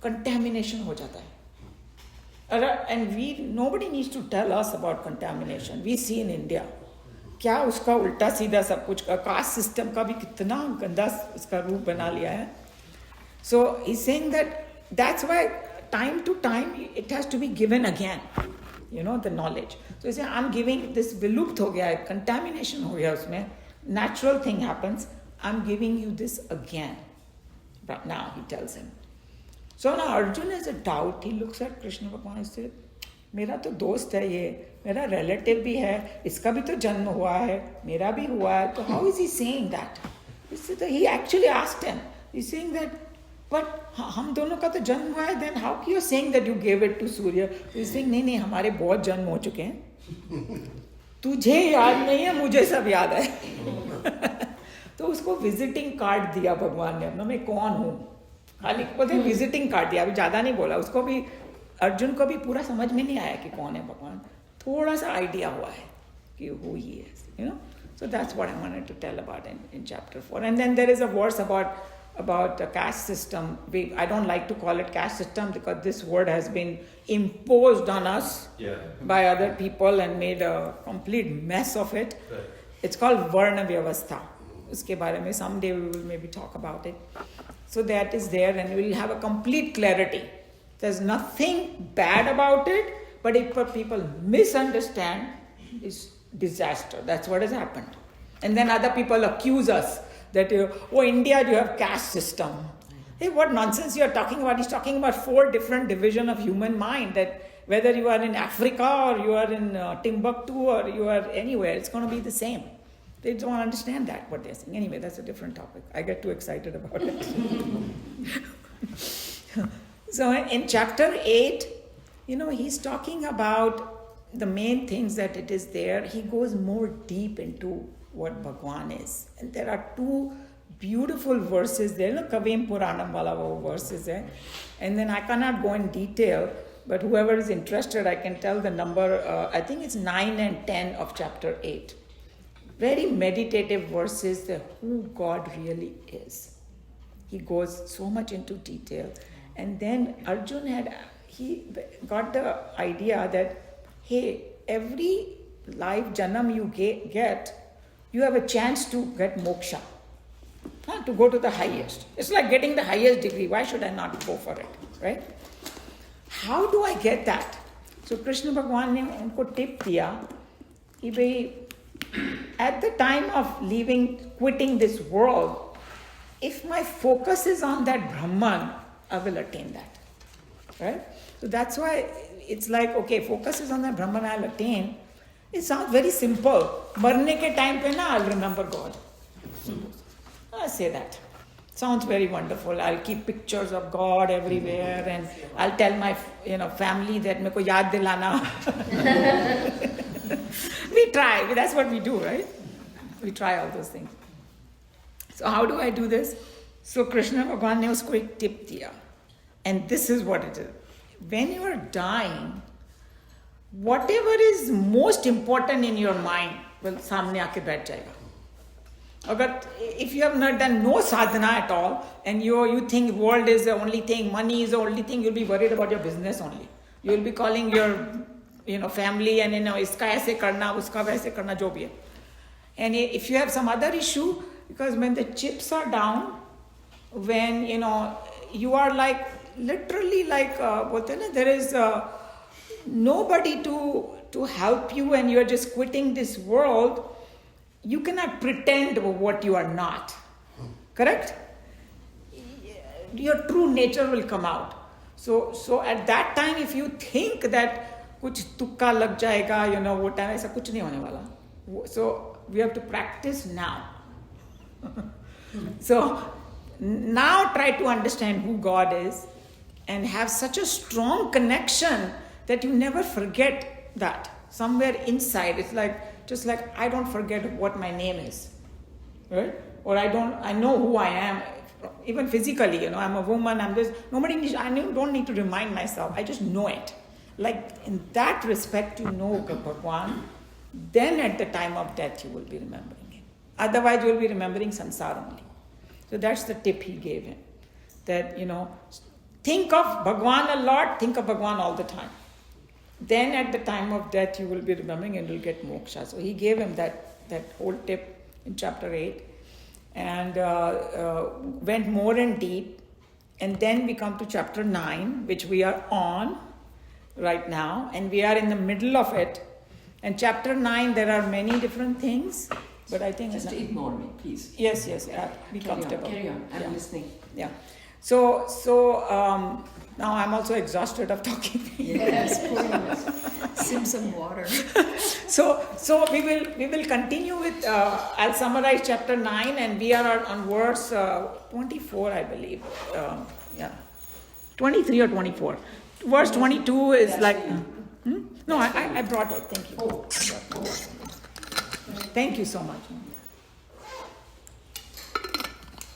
contamination हो जाता है. And nobody needs to tell us about contamination. We see in India. क्या उसका उल्टा सीधा सब कुछ का कास्ट सिस्टम का भी कितना गंदा उसका रूप बना लिया है. So he's saying that's why time to time it has to be given again, the knowledge. So he's saying I'm giving this vilupt ho gaya hai, contamination ho gaya usme, natural thing happens, I'm giving you this again. But now he tells him. So now Arjuna has a doubt. He looks at Krishna Bhagwan and says, मेरा तो दोस्त है ये, मेरा relative भी है, इसका भी तो जन्म हुआ है, मेरा भी हुआ है, तो how is he saying that? He actually asked him. He's saying that, but हम दोनों का तो जन्म हुआ है, then how you're saying that you gave it to Surya? He's saying नहीं हमारे बहुत जन्म हो चुके हैं, तुझे याद नहीं है, मुझे सब याद है. तो उसको विजिटिंग कार्ड दिया भगवान ने अपना, मैं कौन हूँ, खाली बोलते विजिटिंग कार्ड दिया, अभी ज़्यादा नहीं बोला. उसको भी अर्जुन को भी पूरा समझ में नहीं आया कि कौन है भगवान, थोड़ा सा आइडिया हुआ है कि who he is, So that's what I wanted to tell about in chapter 4. And then there is a verse about the caste system. I don't like to call it caste system because this word has been imposed on us by other people and made a complete mess of it. Right. It's called Varna Vyavastha. Uske bare mein someday we will maybe talk about it. So that is there and we will have a complete clarity. There's nothing bad about it, but if people misunderstand, it's disaster. That's what has happened. And then other people accuse us that, India, you have caste system. Hey, what nonsense you are talking about? He's talking about 4 different divisions of human mind, that whether you are in Africa or you are in Timbuktu or you are anywhere, it's going to be the same. They don't understand that, what they're saying. Anyway, that's a different topic. I get too excited about it. So in chapter 8, he's talking about the main things that it is there. He goes more deep into what Bhagwan is. And there are 2 beautiful verses there. Kavim Puranam wala verses there. And then I cannot go in detail, but whoever is interested, I can tell the number. I think it's 9 and 10 of chapter 8. Very meditative verses that who God really is. He goes so much into detail. And then Arjun he got the idea that, hey, every life janam you get, you have a chance to get moksha, to go to the highest. It's like getting the highest degree. Why should I not go for it, right? How do I get that? So Krishna Bhagwan ne unko tip diya, ki bhai, at the time of quitting this world, if my focus is on that Brahman, I will attain that, right? So that's why it's like, okay, focus is on that Brahman, I'll attain. It sounds very simple. Marne ke time pe na, I'll remember God. I'll say that. Sounds very wonderful. I'll keep pictures of God everywhere and I'll tell my family that meko yaad dilana. We try. That's what we do, right? We try all those things. So how do I do this? So Krishna Bhagwan ne usko ek tip diya. And this is what it is. When you are dying, whatever is most important in your mind will samne aake baith jayega. If you have not done no sadhana at all, and you think world is the only thing, money is the only thing, you'll be worried about your business only. You'll be calling your family and iska aise karna, uska waise karna, jo bhi hai. And if you have some other issue, because when the chips are down, when you are like literally like there is nobody to help you, and you're just quitting this world, you cannot pretend what you are not. Correct? Your true nature will come out. So at that time, if you think that कुछ तुक्का लग जाएगा, वो time ऐसा कुछ नहीं होने वाला. So we have to practice now. So now try to understand who God is and have such a strong connection that you never forget that. Somewhere inside, it's just like I don't forget what my name is, right? Or I know who I am, even physically. I'm a woman. I don't need to remind myself. I just know it. Like in that respect, you know Bhagwan. Then at the time of death, you will be remembering him. Otherwise, you will be remembering samsara only. So that's the tip he gave him. That, think of Bhagwan a lot, think of Bhagwan all the time. Then at the time of death, you will be remembering and you'll get moksha. So he gave him that whole tip in chapter 8 and went more in deep. And then we come to chapter 9, which we are on right now. And we are in the middle of it. And chapter 9, there are many different things. But I think... Just ignore me, please. Yes, be comfortable. Carry on. I'm listening. Yeah. So now I'm also exhausted of talking. Yes, please. Sip some water. So we will continue with. I'll summarize chapter 9, and we are on verse 24, I believe. 23 or 24. Verse 22 is No, I brought it. Thank you. Thank you so much.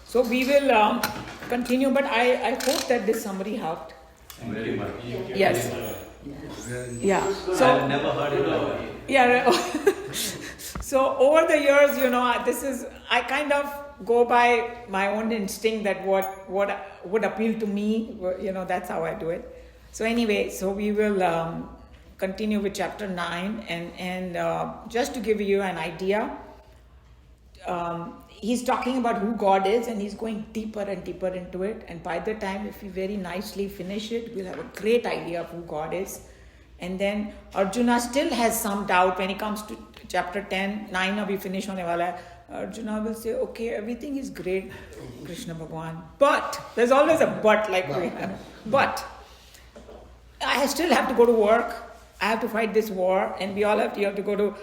So we will continue, but I hope that this summary helped. Very much. Yes. Yeah. So I've never heard it all. yeah. So over the years, I kind of go by my own instinct that what would appeal to me, that's how I do it. So anyway, so we will continue with chapter 9, and just to give you an idea, he's talking about who God is, and he's going deeper and deeper into it. And by the time, if we very nicely finish it, we'll have a great idea of who God is. And then Arjuna still has some doubt when he comes to chapter 10. 9 now we finish hone wala hai. Arjuna will say, okay, everything is great, Krishna Bhagwan. But, there's always a but, but, I still have to go to work. I have to fight this war, and we all you have to go to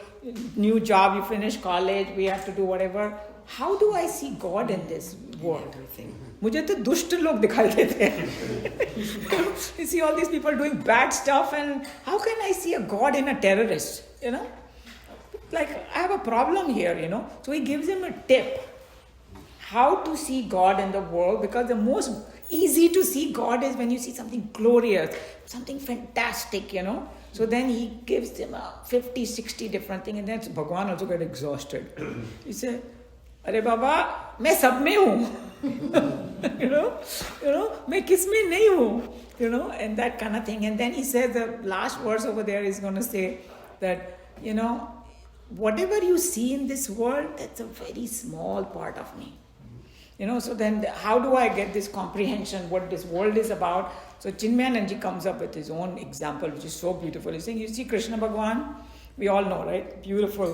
new job, you finish college, we have to do whatever. How do I see God in this world? मुझे तो दुष्ट लोग दिखाई देते हैं. You see all these people doing bad stuff, and how can I see a God in a terrorist? Like I have a problem here, So he gives him a tip how to see God in the world, because the most easy to see God is when you see something glorious, something fantastic, So then he gives them 50, 60 different things, and then Bhagwan also got exhausted. He said, "Arey Baba, मैं सब में हूँ, मैं किस में नहीं हूँ, and that kind of thing." And then he says the last verse over there is going to say that, whatever you see in this world, that's a very small part of me. So then how do I get this comprehension, what this world is about? So Chinmayananji comes up with his own example, which is so beautiful. He's saying, you see Krishna Bhagwan, we all know, right? Beautiful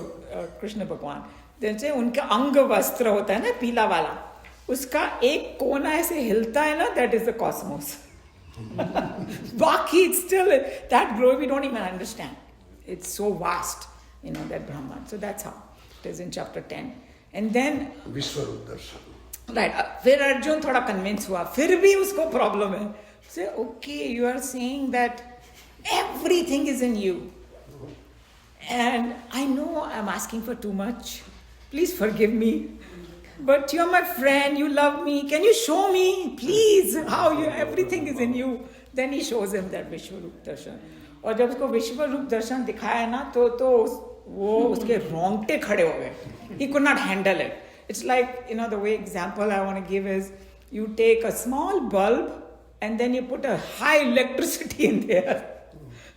Krishna Bhagwan. Then say, unka anga vastra hota hai na, pila wala. Uska ek kona aise hilta hai na, that is the cosmos. Baki, it's still, that glory we don't even understand. It's so vast, that Brahman. So that's how it is in chapter 10. And then... Vishwarup Darshan. Right. फिर अर्जुन थोड़ा convince हुआ, फिर भी उसको problem है. Say, okay, you are saying that everything is in you, and I know I'm asking for too much. Please forgive me, but you're my friend. You love me. Can you show me, please, how everything is in you? Then he shows him that Vishwarup Darshan. और जब उसको विश्वरूप दर्शन दिखाया ना, तो वो उसके रोंगटे खड़े हो गए. He could not handle it. It's like, the way example I want to give is, you take a small bulb and then you put a high electricity in there.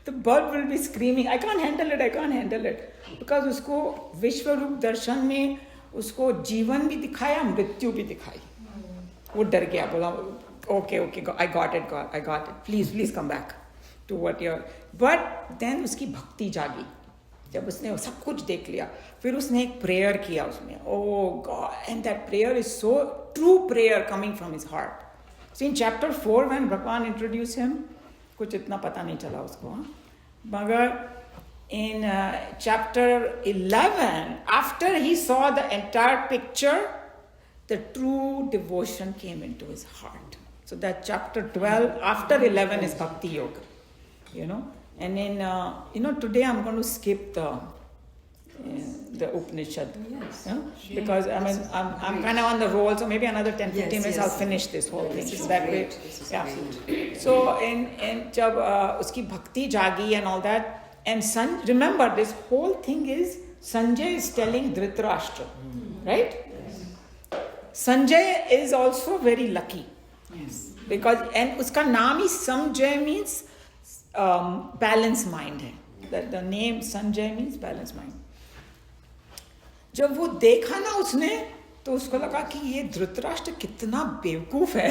The bulb will be screaming, I can't handle it. Because usko Vishwarup Darshan mein, usko जीवन भी दिखाया, मृत्यु भी दिखाई. वो डर गया, बोला, okay, I got it. Please come back. to what you're. But then उसकी भक्ति जागी. जब उसने सब कुछ देख लिया, फिर उसने एक prayer किया उसमें. Oh God, and that prayer is so true prayer coming from his heart. So in chapter 4 when Bhagwan introduced him, कुछ इतना पता नहीं चला उसको, हाँ? मगर in chapter 11, after he saw the entire picture, the true devotion came into his heart. So that chapter 12, after 11 is Bhakti Yoga, you know. And in, today I'm going to skip the Upanishad, Yes. you know, because I mean, I'm kind of on the roll, so maybe another 10, 15 minutes I'll finish this whole thing. This is That way, great. This is yeah. great. So in जब उसकी भक्ति जागी and all that, and remember this whole thing is Sanjay is telling Dhritarashtra, right? Sanjay is also very lucky. Yes. Because and उसका नाम ही Sanjay means balanced mind है. The name Sanjay means balanced mind. जब वो देखा ना उसने तो उसको लगा कि ये धृतराष्ट्र कितना बेवकूफ है.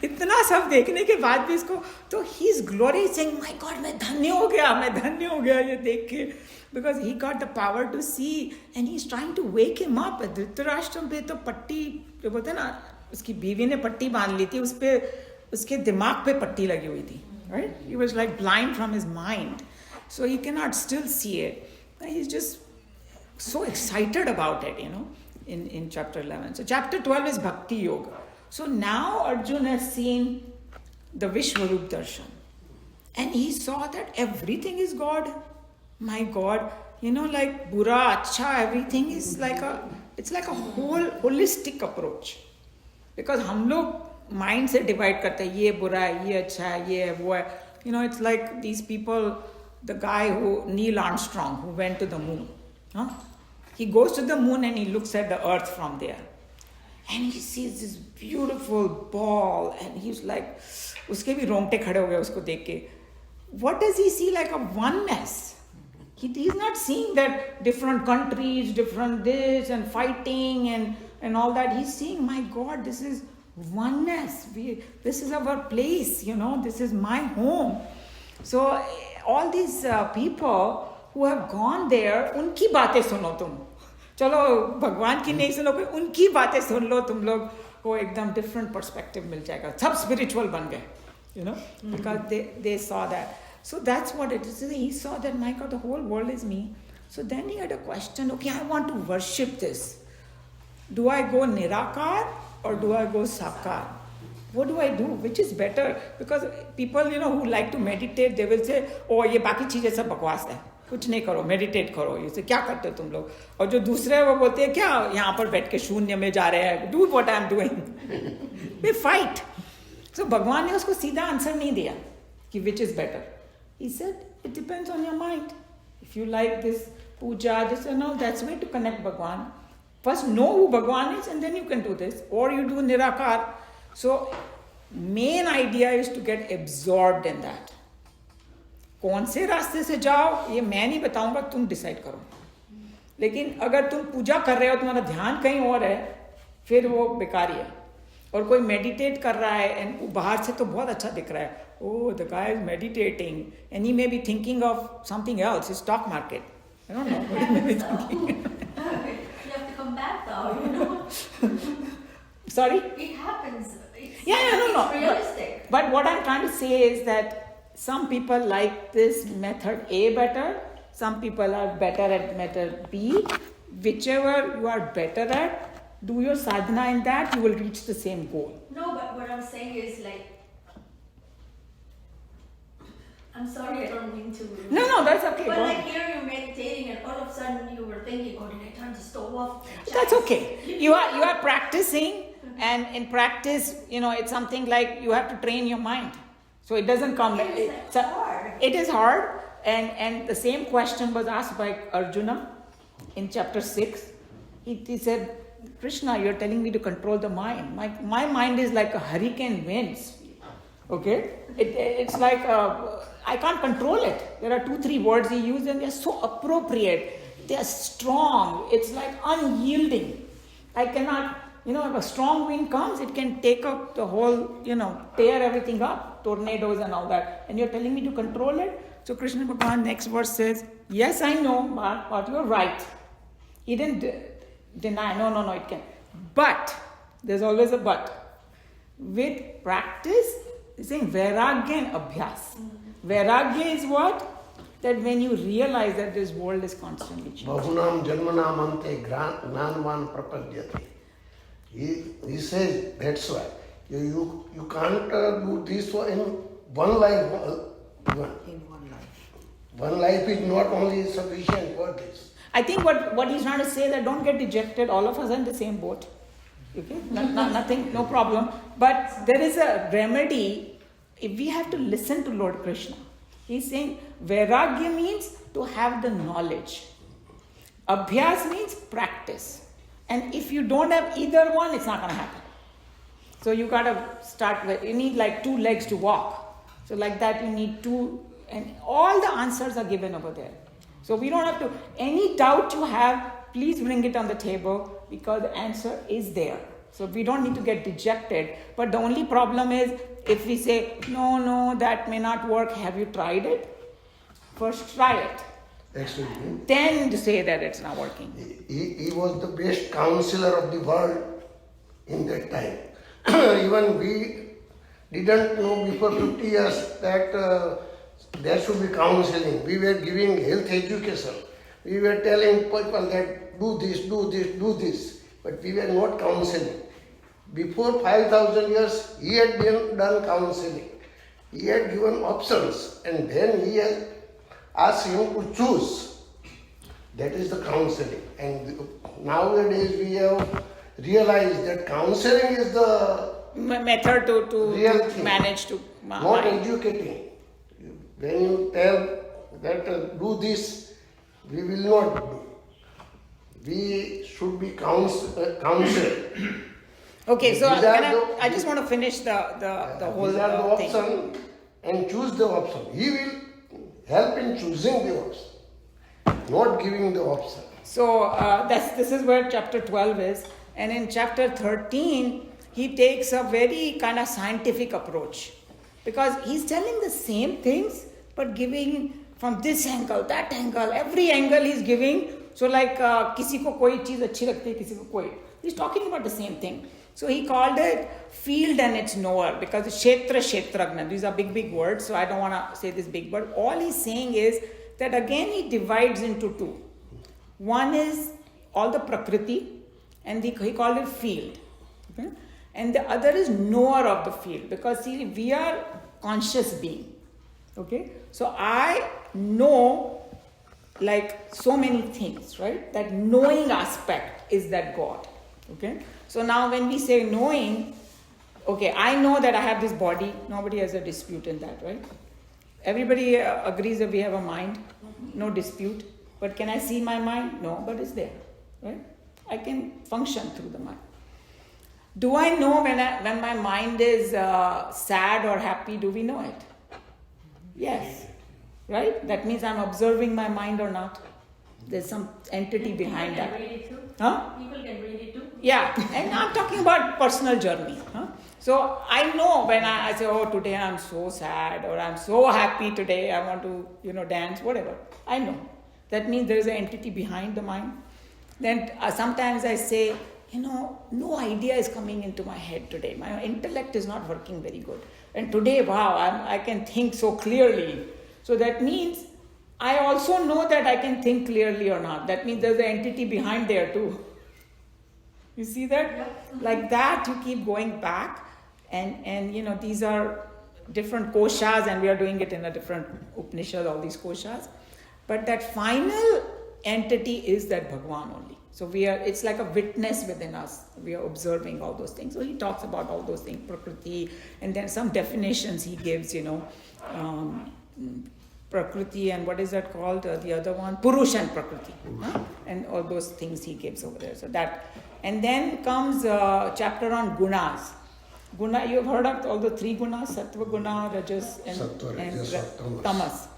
इतना सब देखने के बाद भी इसको तो he is glory saying my God मैं धन्य हो गया ये देख के, because he got the power to see and he is trying to wake him up. Dhritarashtra पे तो पट्टी जो बोलते हैं ना, उसकी बीवी ने पट्टी बांध ली थी, उस पे उसके दिमाग पे पट्टी लगी हुई थी, right. He was like blind from his mind, so he can not still see it. He is just so excited about it, you know, in chapter 11. So chapter 12 is Bhakti Yoga. So now Arjun has seen the Vishwarup Darshan. And he saw that everything is God. My God, you know, like Bura, Acha, everything is like it's like a whole holistic approach. Because हम लोग mind से divide करते हैं, ये बुरा है, ये अच्छा है, ये है, वो है. You know, it's like these people, the guy Neil Armstrong, who went to the moon. Huh? He goes to the moon and he looks at the earth from there. And he sees this beautiful ball and he's like, उसके भी रोंगटे खड़े हो गए उसको देख के. What does he see? Like a oneness. He's not seeing that different countries, different this and fighting and all that. He's seeing, my God, this is oneness. This is our place, you know, this is my home. So all these people who have gone there, उनकी बातें सुनो तुम. चलो भगवान की नहीं सुनो, उनकी बातें सुन लो तुम लोग, को एकदम different perspective मिल जाएगा. सब spiritual बन गए, you know, because they saw that. So that's what it is. He saw that, my God, the whole world is me. So then he had a question, okay, I want to worship this. Do I go Nirakar or do I go Sakar? What do I do? Which is better? Because people, you know, who like to meditate, they will say, oh, ये बाकी चीजें सब बकवास है, कुछ नहीं करो, meditate करो. ये से क्या करते हो तुम लोग? और जो दूसरे वो बोलते हैं क्या यहाँ पर बैठ के शून्य में जा रहे हैं, do what I am doing. We fight. So भगवान ने उसको सीधा आंसर नहीं दिया कि which is better. He said it depends on your mind. If you like this puja, this and all, that's way to connect Bhagwan. First know who Bhagwan is and then you can do this, और you do nirakar. So main idea is to get absorbed in that. कौन से रास्ते से जाओ ये मैं नहीं बताऊंगा, तुम डिसाइड करो. लेकिन अगर तुम पूजा कर रहे हो, तुम्हारा ध्यान कहीं और है, फिर वो बेकार ही है. और कोई मेडिटेट कर रहा है एंड बाहर से तो बहुत अच्छा दिख रहा है, oh the guy is meditating and he may be thinking of something else, his stock market, I don't know what he may be thinking. You have to come back though, you know. Sorry? It happens. It's, Yeah, no. It's realistic. But what I'm trying to say is that some people like this method A better, some people are better at method B. Whichever you are better at, do your sadhana in that, you will reach the same goal. No, but what I'm saying is like, I'm sorry, I don't mean to. No, that's okay. But Go like on. here you're meditating and all of a sudden you were thinking, oh, did I turn the stove off? That's okay. You are practicing, and in practice, you know, it's something like you have to train your mind. So it doesn't come. It's hard. It is hard, and the same question was asked by Arjuna in chapter 6. He said, Krishna, you're telling me to control the mind. My mind is like a hurricane winds. Okay? It's like I can't control it. There are 2-3 words he used and they're so appropriate. They're strong. It's like unyielding. I cannot, if a strong wind comes, it can take up the whole, tear everything up, tornadoes and all that. And you're telling me to control it? So Krishna Bhagavan next verse says, yes, I know, but you're right. He didn't deny, no, it can. But, there's always a but. With practice, he's saying vairagya and abhyas. Vairagya is what? That when you realize that this world is constantly changing. Bahunam janmanam ante gnanvan prapadyate. He says, that's why. You can't do this in one life. In one life. One life is not only sufficient for this. I think what he's trying to say that don't get dejected. All of us are in the same boat. Okay? Nothing, no problem. But there is a remedy if we have to listen to Lord Krishna. He's saying vairagya means to have the knowledge. Abhyas means practice. And if you don't have either one, it's not going to happen. So you got to start with, you need like 2 legs to walk. So like that you need 2, and all the answers are given over there. So we don't have to, any doubt you have, please bring it on the table because the answer is there. So we don't need to get dejected. But the only problem is if we say, no, that may not work. Have you tried it? First try it. Excuse me. Then to say that it's not working. He was the best counselor of the world in that time. Even we didn't know before 50 years that there should be counseling. We were giving health education. We were telling people that do this. But we were not counseling. Before 5,000 years, he had done counseling. He had given options, and then he had asked him to choose. That is the counseling. And nowadays we have realized that counseling is the Method to real thing, manage to not mind. educating. When you tell that do this, we will not do. We should be counseled. Okay, so These are I just want to finish the whole These are the thing. option and choose the option. He will help in choosing the option, not giving the option. So this is where chapter 12 is. And in chapter 13, he takes a very kind of scientific approach. Because he's telling the same things, but giving from this angle, that angle, every angle he's giving. So like, kisi ko koi cheez achhi lagti hai, kisi ko koi. He's talking about the same thing. So he called it field and its knower, because kshetra, kshetragna, these are big words, so I don't want to say this big word. All he's saying is that again he divides into 2. One is all the prakriti, and he called it field. Okay? And the other is knower of the field, because see, we are conscious being. Okay? So I know like so many things, right? That knowing aspect is that God. Okay? So now when we say knowing, okay, I know that I have this body. Nobody has a dispute in that, right? Everybody agrees that we have a mind. No dispute. But can I see my mind? No, but it's there, right? I can function through the mind. Do I know when my mind is sad or happy? Do we know it? Yes. Right? That means I'm observing my mind or not. There's some entity behind that. People can read it too. Huh? People can read it too. Yeah, and I'm talking about personal journey. Huh? So I know when I say, oh, today I'm so sad, or I'm so happy today, I want to, dance, whatever. I know. That means there is an entity behind the mind. Then sometimes I say, no idea is coming into my head today. My intellect is not working very good. And today, wow, I can think so clearly. So that means I also know that I can think clearly or not. That means there's an entity behind there too. You see that? Like that, you keep going back. And these are different koshas, and we are doing it in a different Upanishad, all these koshas. But that final entity is that Bhagwan only. So it's like a witness within us. We are observing all those things. So he talks about all those things, Prakriti, and then some definitions he gives, Prakriti, and what is that called? The other one, Purush and Prakriti. Huh? And all those things he gives over there. So that, and then comes a chapter on gunas. Guna, you've heard of all the 3 gunas, sattva guna, rajas and, Sattva, rajas, or tamas.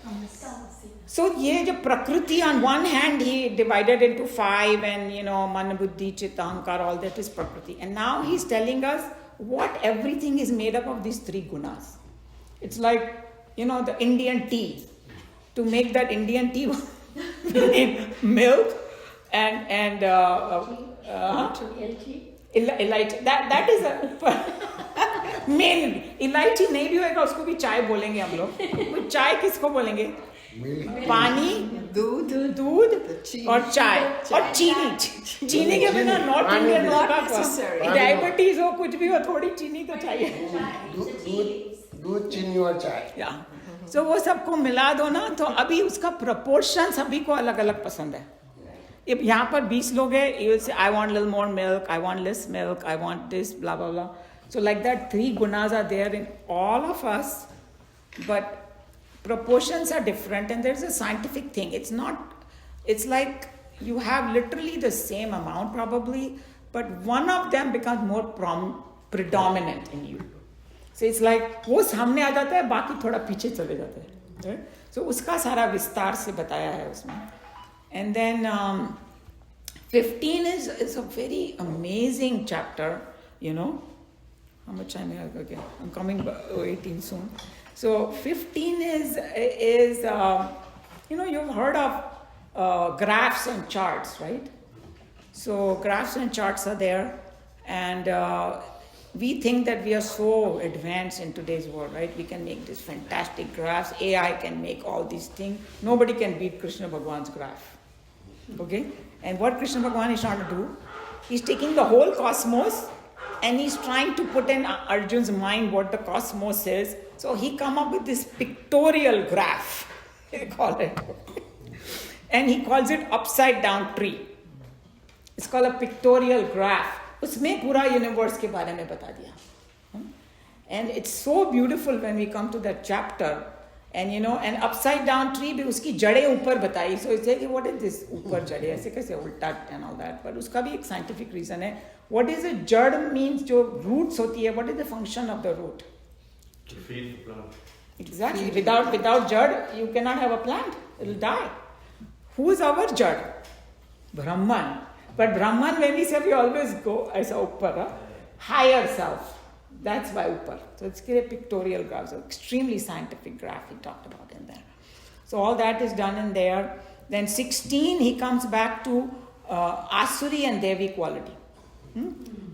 So ye jo prakriti, on one hand he divided into 5 and man, buddhi, chitta, ahankar, all that is prakriti. And now he's telling us what everything is made up of these 3 gunas. It's like, the Indian tea. To make that Indian tea, we need milk and elaichi. That is a main. Elaichi नहीं भी होएगा उसको भी चाय बोलेंगे हम लोग. चाय किसको बोलेंगे? पानी, दूध और चाय और चीनी के बिना नॉर्थ इंडियन होगा. डायबिटीज हो कुछ भी हो थोड़ी चीनी तो चाहिए. दूध, चीनी और चाय. या सो वो सबको मिला दो ना, तो अभी उसका प्रपोर्शन सभी को अलग अलग पसंद है. if यहाँ पर 20 लोग हैं, you will say, I want a little more milk, I want less milk, I want this, blah, blah, blah. So like that, 3 gunas are there in all of us, but proportions are different, and there's a scientific thing. It's like you have literally the same amount probably, but one of them becomes more predominant in you. So it's like, वो सामने आ जाता है, बाकी थोड़ा पीछे चले जाते हैं. Right? So उसका सारा विस्तार से बताया है उसमें. And then 15 is a very amazing chapter, How much time I have again? I'm coming 18 soon. So 15 is you've heard of graphs and charts, right? So graphs and charts are there, and we think that we are so advanced in today's world, right? We can make these fantastic graphs. AI can make all these things. Nobody can beat Krishna Bhagwan's graph. Okay? And what Krishna Bhagwan is trying to do, he's taking the whole cosmos and he's trying to put in Arjun's mind what the cosmos is. So he come up with this pictorial graph, they call it. And he calls it upside down tree. It's called a pictorial graph. उसमें पूरा universe के बारे में बता दिया. And it's so beautiful when we come to that chapter. And an upside down tree भी उसकी जड़ें ऊपर बताई. So it's like, what is this ऊपर जड़ें ऐसे कैसे उल्टा and all that. But उसका भी एक scientific reason है. What is a जड़ means जो roots होती है. What is the function of the root? To feed the plant. Exactly. Without jad, you cannot have a plant. It will die. Who is our jad? Brahman. But Brahman, when we say, we always go as upper, higher self. That's why upper. So it's a pictorial graph, so extremely scientific graph he talked about in there. So all that is done in there. Then 16, he comes back to Asuri and Devi quality.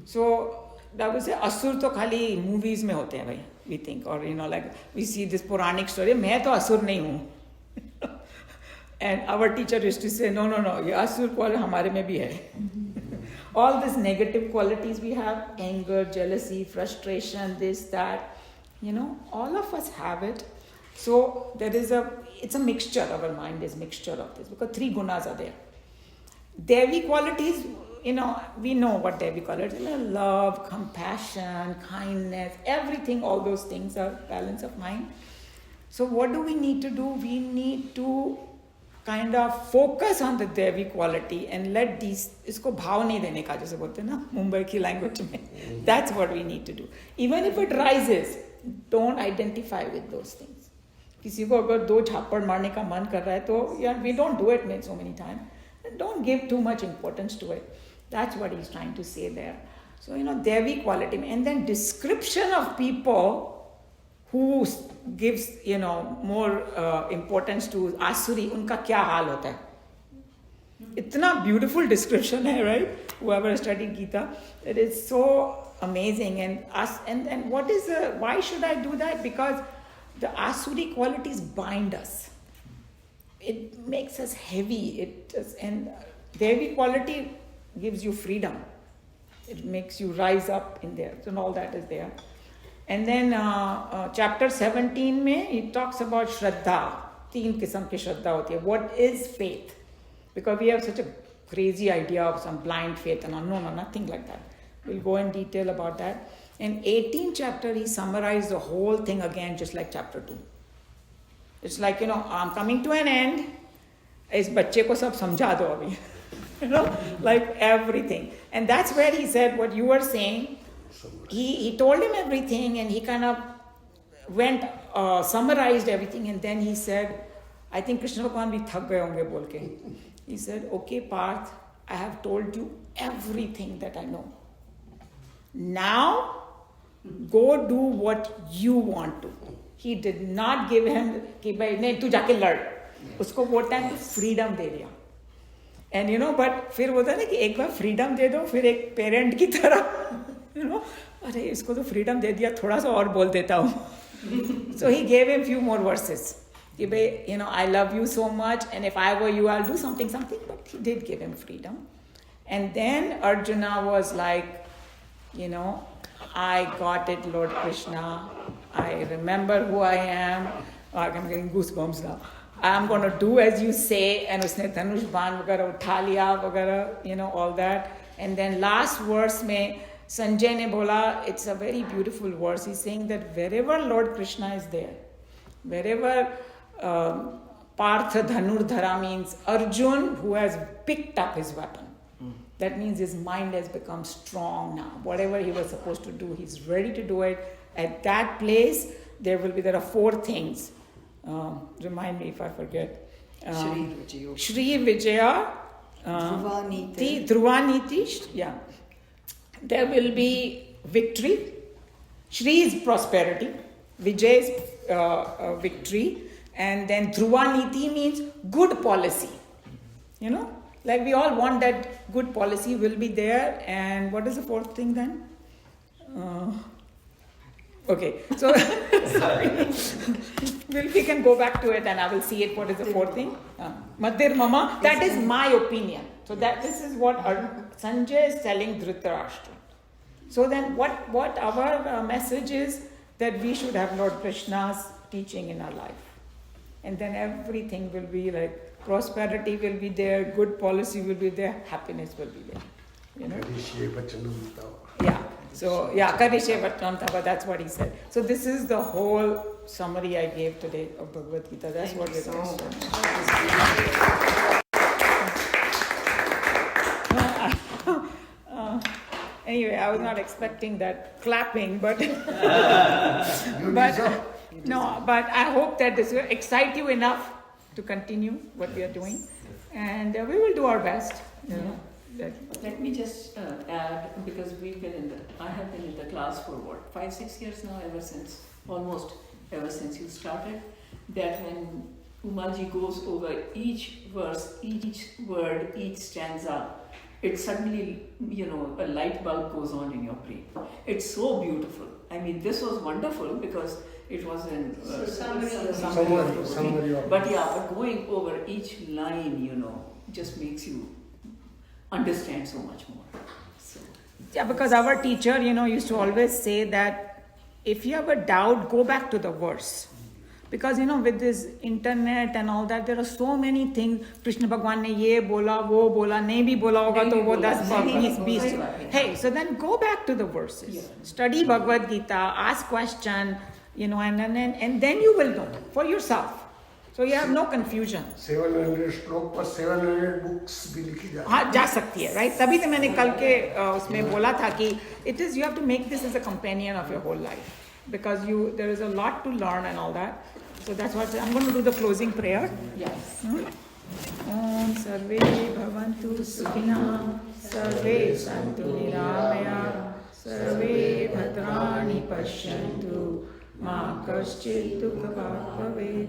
So that was Asur to khali movies mein hote hai bhai, we think, or like we see this Puranic story. मैं तो असुर नहीं हूँ. And our teacher used to say, no, ये असुर quality हमारे में भी है. All these negative qualities we have, anger, jealousy, frustration, this, that, all of us have it. So it's a mixture, our mind is mixture of this, because 3 gunas are there. Devi qualities, we know what Devi qualities are. Love, compassion, kindness, everything, all those things are balance of mind. So what do we need to do? We need to kind of focus on the Devi quality and let these, isko bhav nahi dene ka, jaise bolte na, Mumbai ki language mein. That's what we need to do. Even if it rises, don't identify with those things. Kisi ko agar 2 chhappad marne ka man kar raha hai, to we don't do it so many times. Don't give too much importance to it. That's what he's trying to say there. So, Devi quality. And then description of people who gives, more importance to Asuri, unka kya haal hota hai. Itna beautiful description hai, right? Whoever studied Gita, it is so amazing. And what is why should I do that? Because the Asuri qualities bind us. It makes us heavy. And Devi quality gives you freedom. It makes you rise up in there. So all that is there. And then chapter 17 mein, he talks about Shraddha. 3 kisam ki Shraddha hoti hai. What is faith? Because we have such a crazy idea of some blind faith. And no, nothing like that. We'll go in detail about that. In 18th chapter, he summarized the whole thing again, just like chapter 2. It's like, I'm coming to an end. Is bacche ko sab samjha do abhi. Like everything. And that's where he said what you were saying. he told him everything, and he kind of went summarized everything, and then he said, I think Krishna Bhagwan bhi thak gaye honge bol ke. He said, okay Parth, I have told you everything that I know. Now go do what you want to. He did not give him कि भाई नहीं तू जाके लड़. उसको वो time freedom दे दिया. And you know, but फिर होता है ना कि एक बार फ्रीडम दे दो, फिर एक पेरेंट की तरह, you know, अरे इसको तो फ्रीडम दे दिया, थोड़ा सा और बोल देता हूँ. So he gave him few more verses. कि भाई, you know, I love you so much, and if I were you, I'll do something. But he did give him freedom. And then Arjuna was like, you know, I got it, Lord Krishna. I remember who I am. Oh, I'm getting goosebumps now. I'm going to do as you say. And उसने धनुष बाण वगैरह उठा लिया वगैरह, you know, all that. And then last verse में Sanjay ने बोला, it's a very beautiful verse. He's saying that wherever Lord Krishna is there, wherever Partha Dhanurdhara means Arjun who has picked up his weapon. That means his mind has become strong now. Whatever he was supposed to do, he's ready to do it. At that place, there are 4 things. Remind me if I forget. Shri Vijaya, Dhruvaniti, yeah. There will be victory. Shri is prosperity. Vijay is victory. And then Dhruvaniti means good policy. You know? Like we all want that good policy will be there. And what is the 4th thing then? Okay, so sorry. We can go back to it and I will see it. What is the 4th thing? Madhir Mama. That is my opinion. So this is what Sanjay is telling Dhritarashtra. So then what our message is that we should have Lord Krishna's teaching in our life. And then everything will be like, prosperity will be there, good policy will be there, happiness will be there. You know? Yeah. So, yeah, Karishe Vatnam Tava, that's what he said. So this is the whole summary I gave today of Bhagavad Gita. That's what we're going to do. Anyway, I was not expecting that clapping, but but I hope that this will excite you enough to continue what we are doing, and we will do our best. You know. Let me just add, because I have been in the class for 5-6 years now, almost ever since you started, that when Umalji goes over each verse, each word, each stanza, it suddenly, you know, a light bulb goes on in your brain. It's so beautiful. I mean, this was wonderful because it was in summary. But going over each line, you know, just makes you understand so much more. So. Yeah, because our teacher, you know, used to always say that if you have a doubt, go back to the verse. Because, you know, with this internet and all that, there are so many things. Krishna Bhagwan ne ye bola, wo bola, nahi bhi bola hoga to wo 10-20. Hey, so then go back to the verses. Yeah. Study Bhagavad Gita, ask question, you know, and then you will know for yourself. So you have no confusion. 700 श्लोक पर 700 books भी लिखी जाती है. हाँ जा सकती है, right? तभी तो मैंने कल के उसमें बोला था कि it is, you have to make this as a companion of your whole life, because there is a lot to learn and all that. So that's what I'm going to do the closing prayer. Yes. Om Sarve Bhavantu Sukhina Sarve Santu Niramaya Sarve Bhadrani Pashyantu Ma Kaschit Dukha Bhavet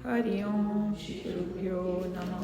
Hari Om Shri Gurubhyo Namah.